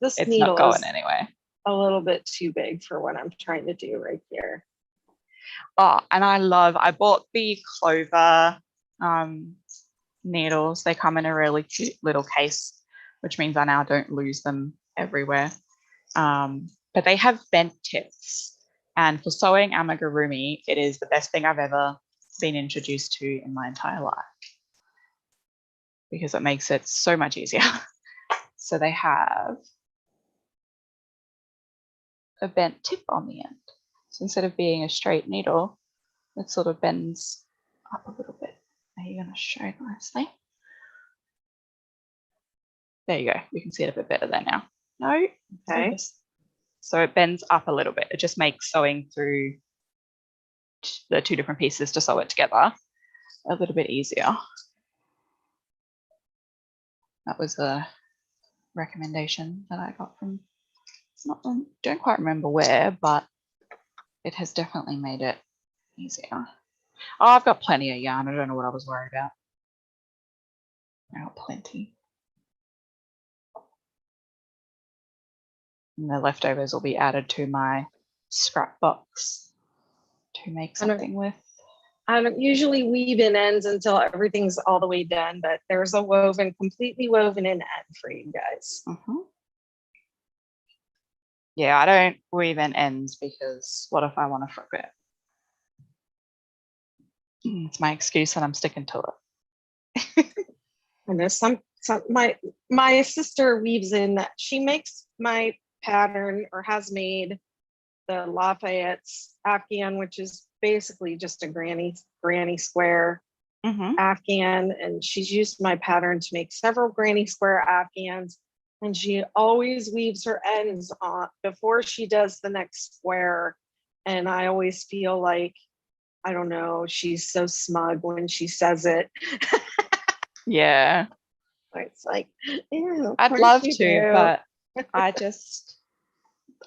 This it's needle not going is anywhere. A little bit too big for what I'm trying to do right here. Oh, and I bought the clover needles. They come in a really cute little case, which means I now don't lose them everywhere. But they have bent tips, and for sewing amigurumi, it is the best thing I've ever been introduced to in my entire life because it makes it so much easier. So they have a bent tip on the end. So instead of being a straight needle, it sort of bends up a little bit. Are you going to show nicely? There you go. You can see it a bit better there now. No? Okay. So it bends up a little bit. It just makes sewing through the 2 different pieces to sew it together a little bit easier. That was a recommendation that I got from, don't quite remember where, but it has definitely made it easier. Oh, I've got plenty of yarn. I don't know what I was worried about. I got plenty. And the leftovers will be added to my scrap box to make something with. I don't usually weave in ends until everything's all the way done, but there's a completely woven in end for you guys. Yeah, I don't weave in ends because what if I want to flip it? It's my excuse and I'm sticking to it. And there's my sister weaves in that. She makes my pattern, or has made, the Lafayette's Afghan, which is basically just a granny square Afghan, and she's used my pattern to make several granny square Afghans, and she always weaves her ends on before she does the next square. And I always feel like I don't know, she's so smug when she says it. Yeah. It's like, yeah, of I'd course love you to, do. but I just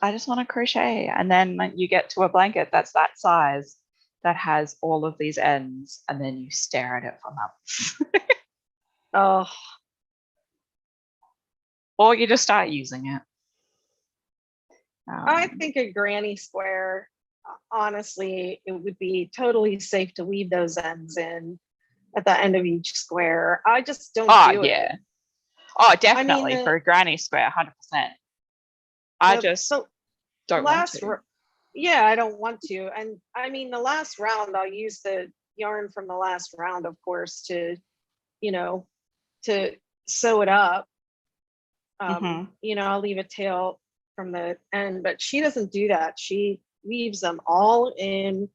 want to crochet. And then you get to a blanket that's that size that has all of these ends, and then you stare at it for months. Oh, Or you just start using it. I think a granny square, honestly, it would be totally safe to leave those ends in at the end of each square. I just don't do yeah. it. Oh, I mean, definitely for a granny square, 100%. I just the don't want last, to. yeah, I don't want to. And I mean, the last round, I'll use the yarn from the last round, of course, to, you know, to sew it up. You know, I'll leave a tail from the end, but she doesn't do that. She weaves them all in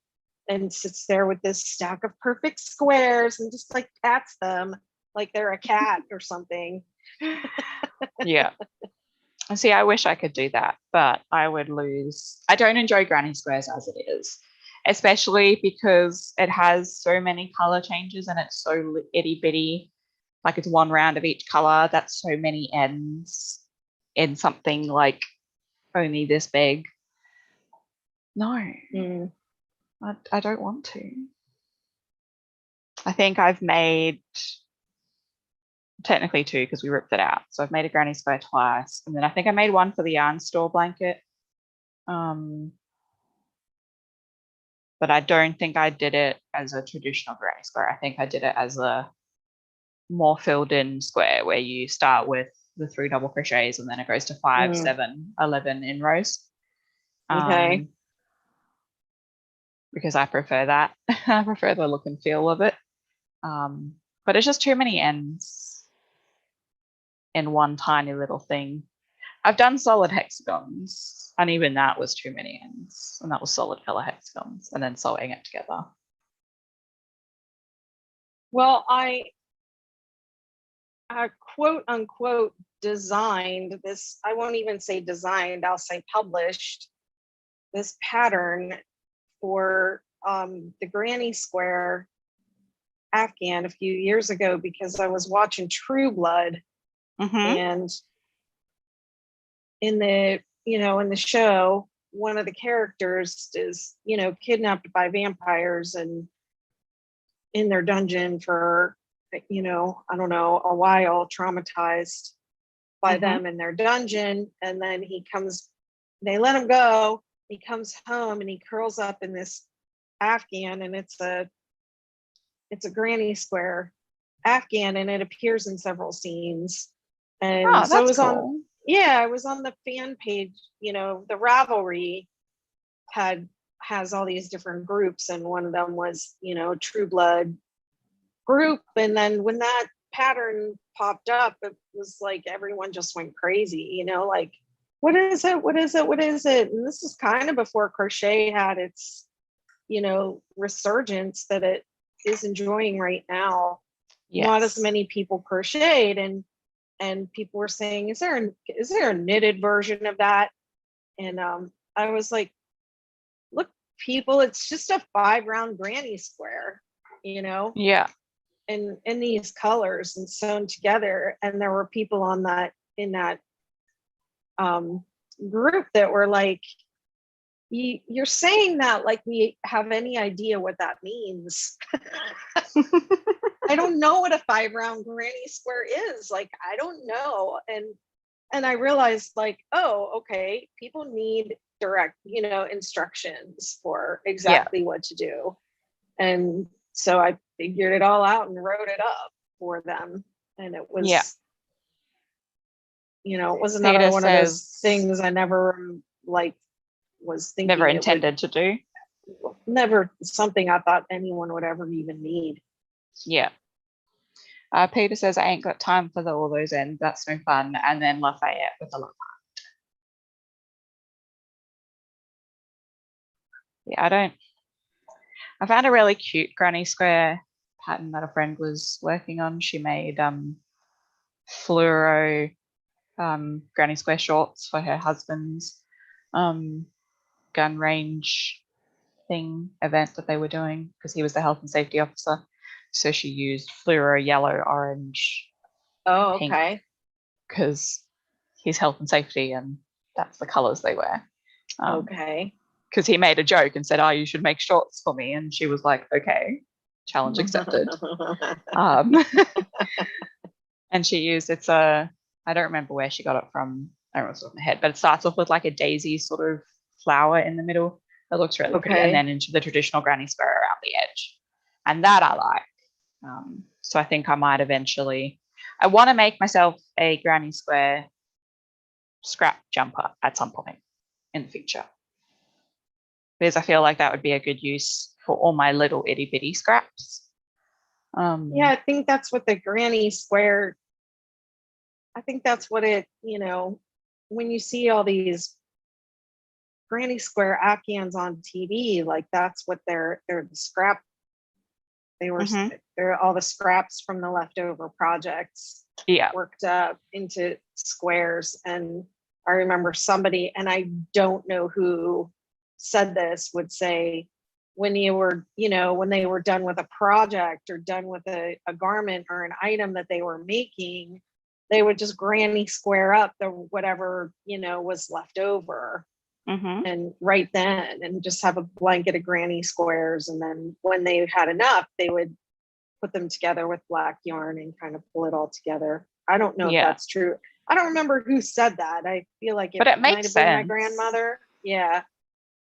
and sits there with this stack of perfect squares and just like pats them like they're a cat or something. Yeah. See, I wish I could do that, but I would lose. I don't enjoy granny squares as it is, especially because it has so many color changes and it's so itty bitty. Like it's one round of each color. That's so many ends in something like only this big. No, I don't want to. I think I've made technically two because we ripped it out. So I've made a granny square twice, and then I think I made one for the yarn store blanket. But I don't think I did it as a traditional granny square. I think I did it as a more filled in square where you start with the 3 double crochets and then it goes to 5, 7, 11 in rows. Okay. Because I prefer that. I prefer the look and feel of it. But it's just too many ends in one tiny little thing. I've done solid hexagons, and even that was too many ends, and that was solid color hexagons, and then sewing it together. Well, I quote unquote designed this. I won't even say designed, I'll say published this pattern for the granny square Afghan a few years ago because I was watching True Blood, and in the in the show, one of the characters is kidnapped by vampires and in their dungeon for I don't know, a while, traumatized by them in their dungeon, and then they let him go. He comes home and he curls up in this Afghan, and it's a granny square Afghan, and it appears in several scenes. And so it was cool. I was on the fan page, the Ravelry has all these different groups, and one of them was, True Blood group. And then when that pattern popped up, it was like everyone just went crazy, like, what is it? What is it? What is it? And this is kind of before crochet had its, resurgence that it is enjoying right now. Yes. Not as many people crocheted, and people were saying, is there a knitted version of that? And I was like, look, people, it's just a 5-round granny square, Yeah. in these colors and sewn together. And there were people in that group that were like, you're saying that like we have any idea what that means. I don't know what a 5-round granny square is. Like, I don't know. And I realized, like, oh, okay, people need direct, instructions for exactly what to do. And so I figured it all out and wrote it up for them. And it was, it was another one of those things I never was thinking. Never intended to do. Never something I thought anyone would ever even need. Yeah. Peter says, I ain't got time for all those ends. That's no fun. And then Lafayette with a love heart. Yeah, I found a really cute granny square pattern that a friend was working on. She made fluoro granny square shorts for her husband's gun range event that they were doing, because he was the health and safety officer. So she used fluoro yellow, orange, Oh, pink, okay. because he's health and safety and that's the colors they wear. Okay. Because he made a joke and said, "Oh, you should make shorts for me," and she was like, "Okay, challenge accepted." And she used I don't remember where she got it from. I don't know what's off my head, but it starts off with like a daisy sort of flower in the middle. It looks really pretty, and then into the traditional granny square around the edge, and that I like. So I think I might eventually. I want to make myself a granny square scrap jumper at some point in the future, because I feel like that would be a good use for all my little itty bitty scraps. Yeah, I think that's what the granny square, I think that's what it, when you see all these granny square Afghans on TV, like that's what they're the scrap. They're all the scraps from the leftover projects worked up into squares. And I remember somebody, and I don't know who said this, would say, when you were, when they were done with a project or done with a garment or an item that they were making, they would just granny square up the whatever, was left over. And right then, and just have a blanket of granny squares. And then when they had enough, they would put them together with black yarn and kind of pull it all together. I don't know if that's true. I don't remember who said that. I feel like it might have been my grandmother. Yeah.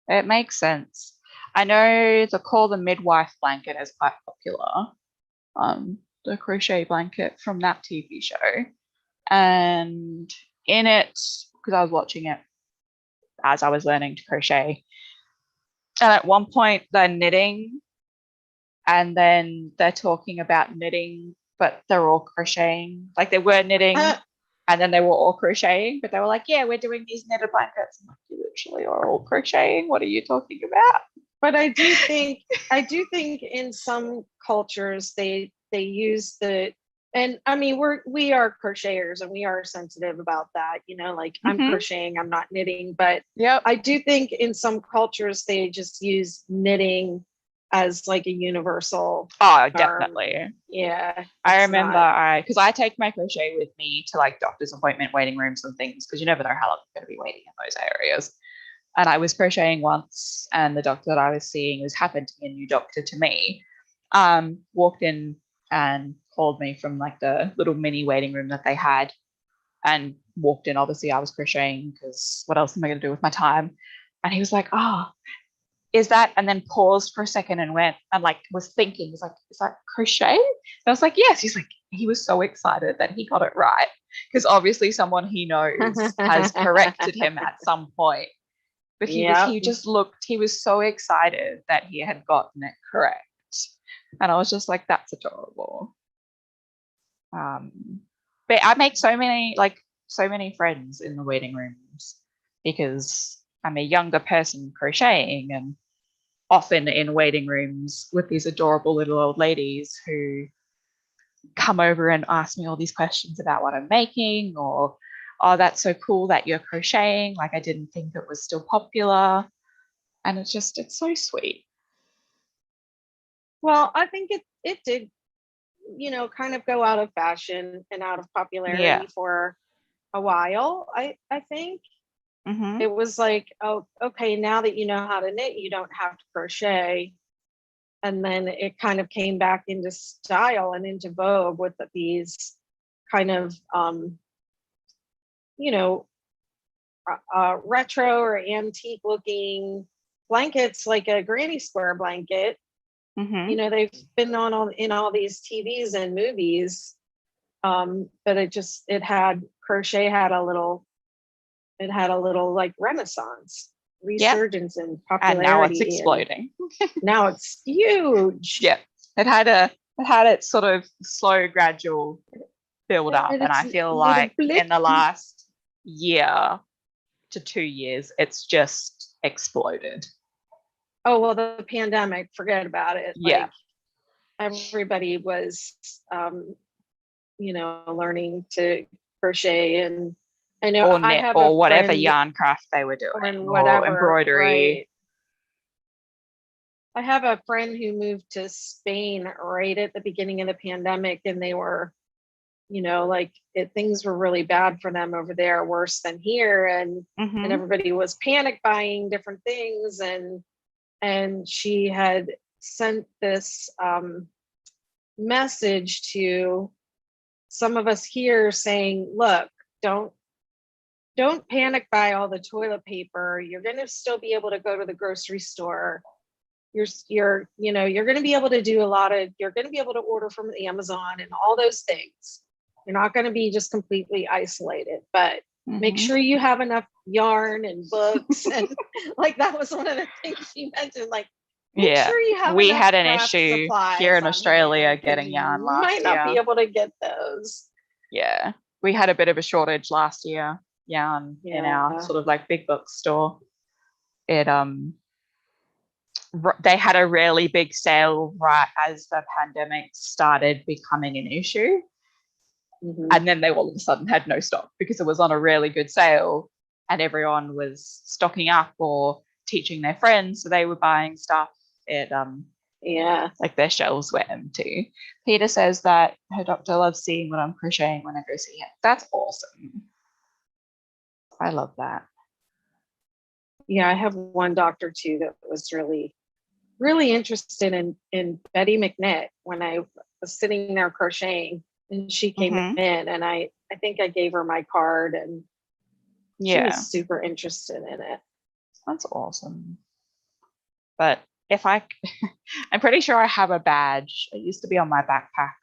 It makes sense. I know the midwife blanket is quite popular. The crochet blanket from that TV show. And in it, because I was watching it as I was learning to crochet, and at one point they're knitting, and then they're talking about knitting, but they're all crocheting. Like they were knitting, and then they were all crocheting, but they were like, "Yeah, we're doing these knitted blankets." I'm like, "You literally are all crocheting. What are you talking about?" But I do think in some cultures they use the, and I mean we are crocheters and we are sensitive about that, like I'm crocheting, I'm not knitting, but I do think in some cultures they just use knitting as like a universal term. Definitely. Yeah. I remember because I take my crochet with me to like doctor's appointment waiting rooms and things, because you never know how long you're going to be waiting in those areas. And I was crocheting once, and the doctor that I was seeing, who's happened to be a new doctor to me, walked in and called me from like the little mini waiting room that they had, and walked in. Obviously, I was crocheting because what else am I going to do with my time? And he was like, "Oh, is that?" And then paused for a second and went and like was thinking, was like, "Is that crochet?" And I was like, "Yes." He's like, he was so excited that he got it right, because obviously someone he knows has corrected him at some point. But he just looked, he was so excited that he had gotten it correct. And I was just like, that's adorable. But I make so many friends in the waiting rooms, because I'm a younger person crocheting, and often in waiting rooms with these adorable little old ladies who come over and ask me all these questions about what I'm making, or, "Oh, that's so cool that you're crocheting. Like, I didn't think it was still popular." And it's so sweet. Well, I think it did, kind of go out of fashion and out of popularity for a while. I think it was like, oh, okay, now that you know how to knit, you don't have to crochet. And then it kind of came back into style and into vogue with these kind of, retro or antique looking blankets, like a granny square blanket. They've been in all these TVs and movies, but crochet had a little like renaissance, resurgence in popularity, and now it's exploding. Now it's huge. Yeah, it had its sort of slow, gradual build up, and I feel like in the last year to 2 years, it's just exploded. Oh, well, the pandemic, forget about it. Yeah. Like, everybody was, learning to crochet, and I know or knit, or whatever yarn craft they were doing, or whatever, embroidery. Right. I have a friend who moved to Spain right at the beginning of the pandemic, and they were, like things were really bad for them over there, worse than here, and everybody was panic buying different things, and she had sent this message to some of us here saying, look, don't panic buy all the toilet paper. You're going to still be able to go to the grocery store. You're going to be able to do you're going to be able to order from Amazon and all those things. You're not going to be just completely isolated, but make sure you have enough yarn and books. And like, that was one of the things she mentioned, like, make sure you have we enough had an craft issue supplies here in on Australia hand, 'cause getting yarn last year. You might not be able to get those. Yeah, we had a bit of a shortage last year, yarn in our sort of like big book store. It they had a really big sale right as the pandemic started becoming an issue. And then they all of a sudden had no stock because it was on a really good sale and everyone was stocking up or teaching their friends, so they were buying stuff. It like their shelves were empty. Peter says that her doctor loves seeing what I'm crocheting when I go see him. That's awesome. I love that. Yeah, I have one doctor too that was really, really interested in Betty McKnit when I was sitting there crocheting, and she came in, and I think I gave her my card, and she was super interested in it. That's awesome. But if I'm pretty sure I have a badge. It used to be on my backpack,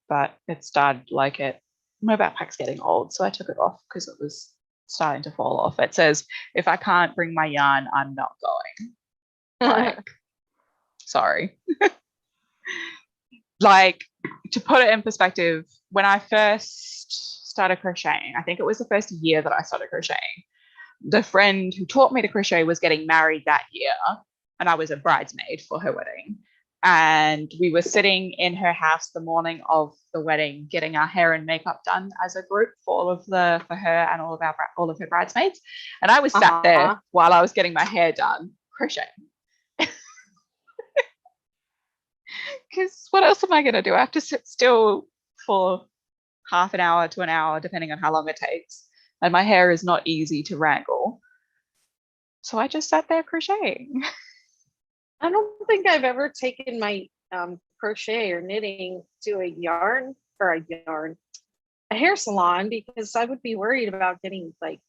but it started like my backpack's getting old, so I took it off because it was starting to fall off. It says, if I can't bring my yarn, I'm not going. Like, sorry. Like, to put it in perspective, when I first started crocheting, I think it was the first year that I started crocheting, the friend who taught me to crochet was getting married that year, and I was a bridesmaid for her wedding. And we were sitting in her house the morning of the wedding, getting our hair and makeup done as a group for her and all of her bridesmaids. And I was sat there while I was getting my hair done, crocheting. Because what else am I going to do? I have to sit still for half an hour to an hour, depending on how long it takes. And my hair is not easy to wrangle. So I just sat there crocheting. I don't think I've ever taken my crochet or knitting to a hair salon, because I would be worried about getting like.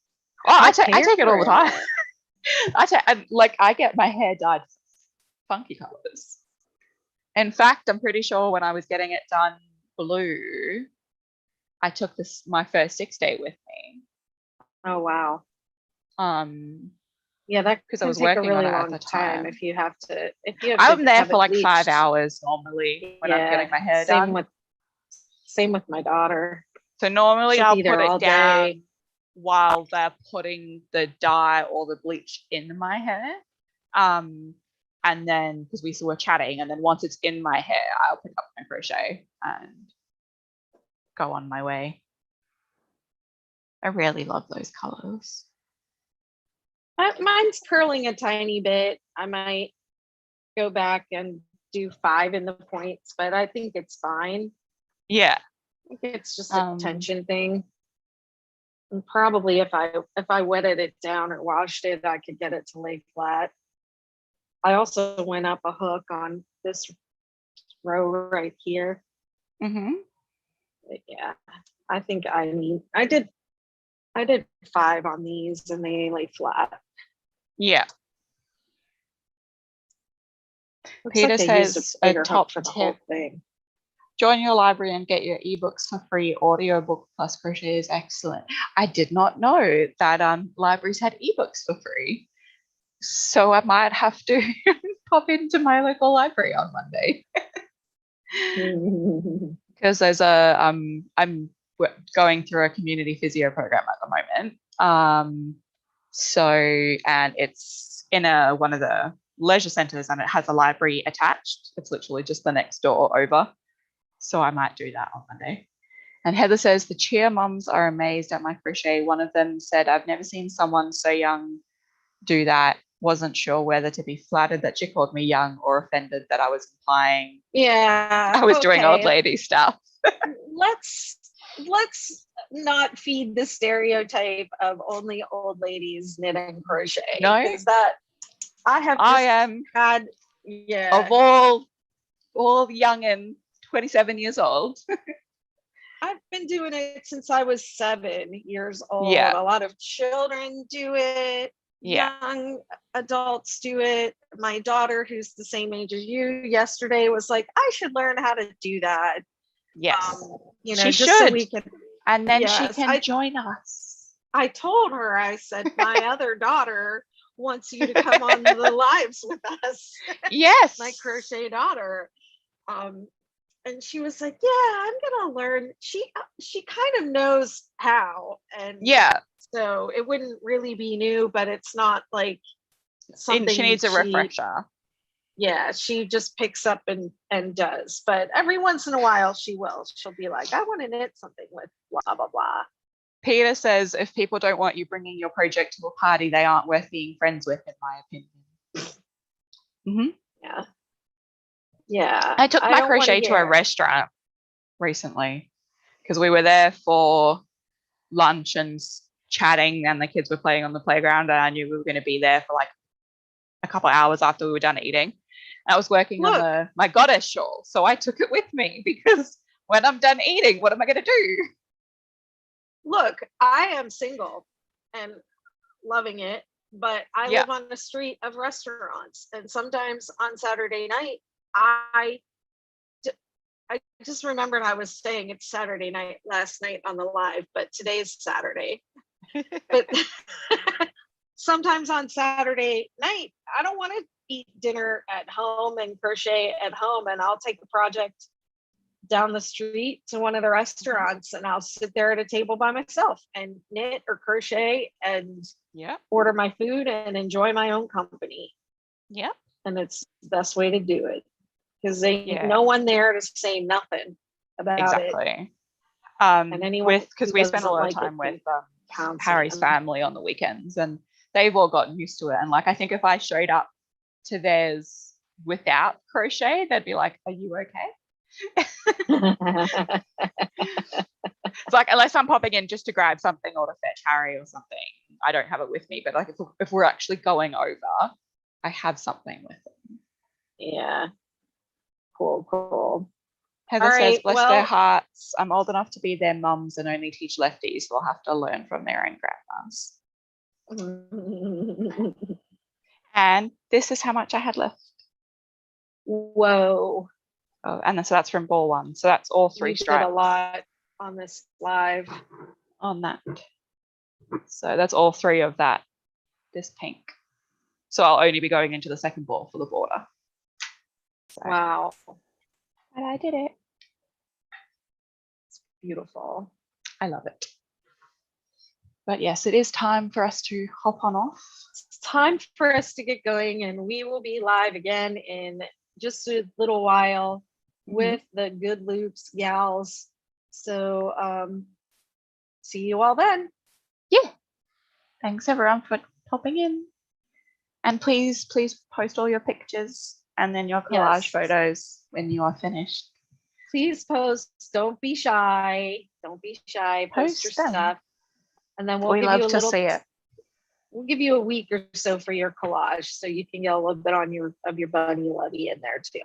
I take it all the time. I get my hair dyed funky colors. In fact, I'm pretty sure when I was getting it done blue, I took my first 6-day with me. Oh wow. Yeah, that because I was working on it at the time. If you have to, I'm there for like 5 hours normally when I'm getting my hair done. Same with my daughter. So normally I'll put it down while they're putting the dye or the bleach in my hair. And then, because we were chatting, and then once it's in my hair, I'll pick up my crochet and go on my way. I really love those colors. Mine's curling a tiny bit. I might go back and do 5 in the points, but I think it's fine. Yeah. I think it's just a tension thing. And probably if I wetted it down or washed it, I could get it to lay flat. I also went up a hook on this row right here. But yeah, I think I did 5 on these, and they lay flat. Yeah. Peter says a top tip. Join your library and get your ebooks for free. Audiobook plus crochet is excellent. I did not know that libraries had ebooks for free. So I might have to pop into my local library on Monday. Because there's I'm going through a community physio program at the moment. And it's in one of the leisure centers, and it has a library attached. It's literally just the next door over. So I might do that on Monday. And Heather says, the cheer mums are amazed at my crochet. One of them said, I've never seen someone so young do that. wasn't sure whether to be flattered that she called me young or offended that I was implying Yeah. I was doing old Okay. lady stuff. Let's not feed the stereotype of only old ladies knit and crochet. No. Is that I am had of all young and 27 years old. I've been doing it since I was 7 years old. Yeah. A lot of children do it. Yeah. Young adults do it. My daughter, who's the same age as you, yesterday was like, I should learn how to do that. Yes. You know, she just should. so we can. And then she Yes, can join us. I told her, I said, my other daughter wants you to come on the lives with us. Yes. My crochet daughter. And she was like, yeah, I'm gonna learn. She kind of knows how. And yeah. So it wouldn't really be new, but it's not like something she needs a refresher. Yeah, she just picks up and does. But every once in a while she'll be like, I want to knit something with blah blah blah. Peter says if people don't want you bringing your project to a party, they aren't worth being friends with, in my opinion. Yeah. Yeah. I took my crochet to a restaurant recently because we were there for lunch and chatting, and the kids were playing on the playground, and I knew we were going to be there for like a couple of hours after we were done eating. And I was working on my goddess shawl, so I took it with me because when I'm done eating, what am I going to do? Look, I am single and loving it, but I live on a street of restaurants, and sometimes on Saturday night I just remembered I was saying it's Saturday night last night on the live, but today's Saturday. But sometimes on Saturday night, I don't want to eat dinner at home and crochet at home, and I'll take the project down the street to one of the restaurants, and I'll sit there at a table by myself and knit or crochet and order my food and enjoy my own company. Yeah. And it's the best way to do it. Because no one there to say nothing about it. And anyone because we spend a lot of time with Harry's family on the weekends, and they've all gotten used to it. And like, I think if I showed up to theirs without crochet, they'd be like, "Are you okay?" It's like, unless I'm popping in just to grab something or to fetch Harry or something, I don't have it with me. But like, if we're actually going over, I have something with them. Yeah. Cool. Heather says, bless their hearts. I'm old enough to be their mums and only teach lefties. They'll have to learn from their own grandmas. And this is how much I had left. Whoa. Oh, and so that's from ball 1. So that's all 3 stripes. Did a lot on this live. On that. So that's all 3 of that. This pink. So I'll only be going into the second ball for the border. So, wow. And I did it. It's beautiful. I love it. But yes, it is time for us to hop on off. It's time for us to get going, and we will be live again in just a little while with the Good Loops gals. So see you all then. Yeah. Thanks everyone for popping in. And please post all your pictures and then your collage photos when you are finished. Please post. Don't be shy. Post your stuff. And then we'll give you a little, see it. We'll give you a week or so for your collage, so you can get a little bit of your Bunny Lovey in there too.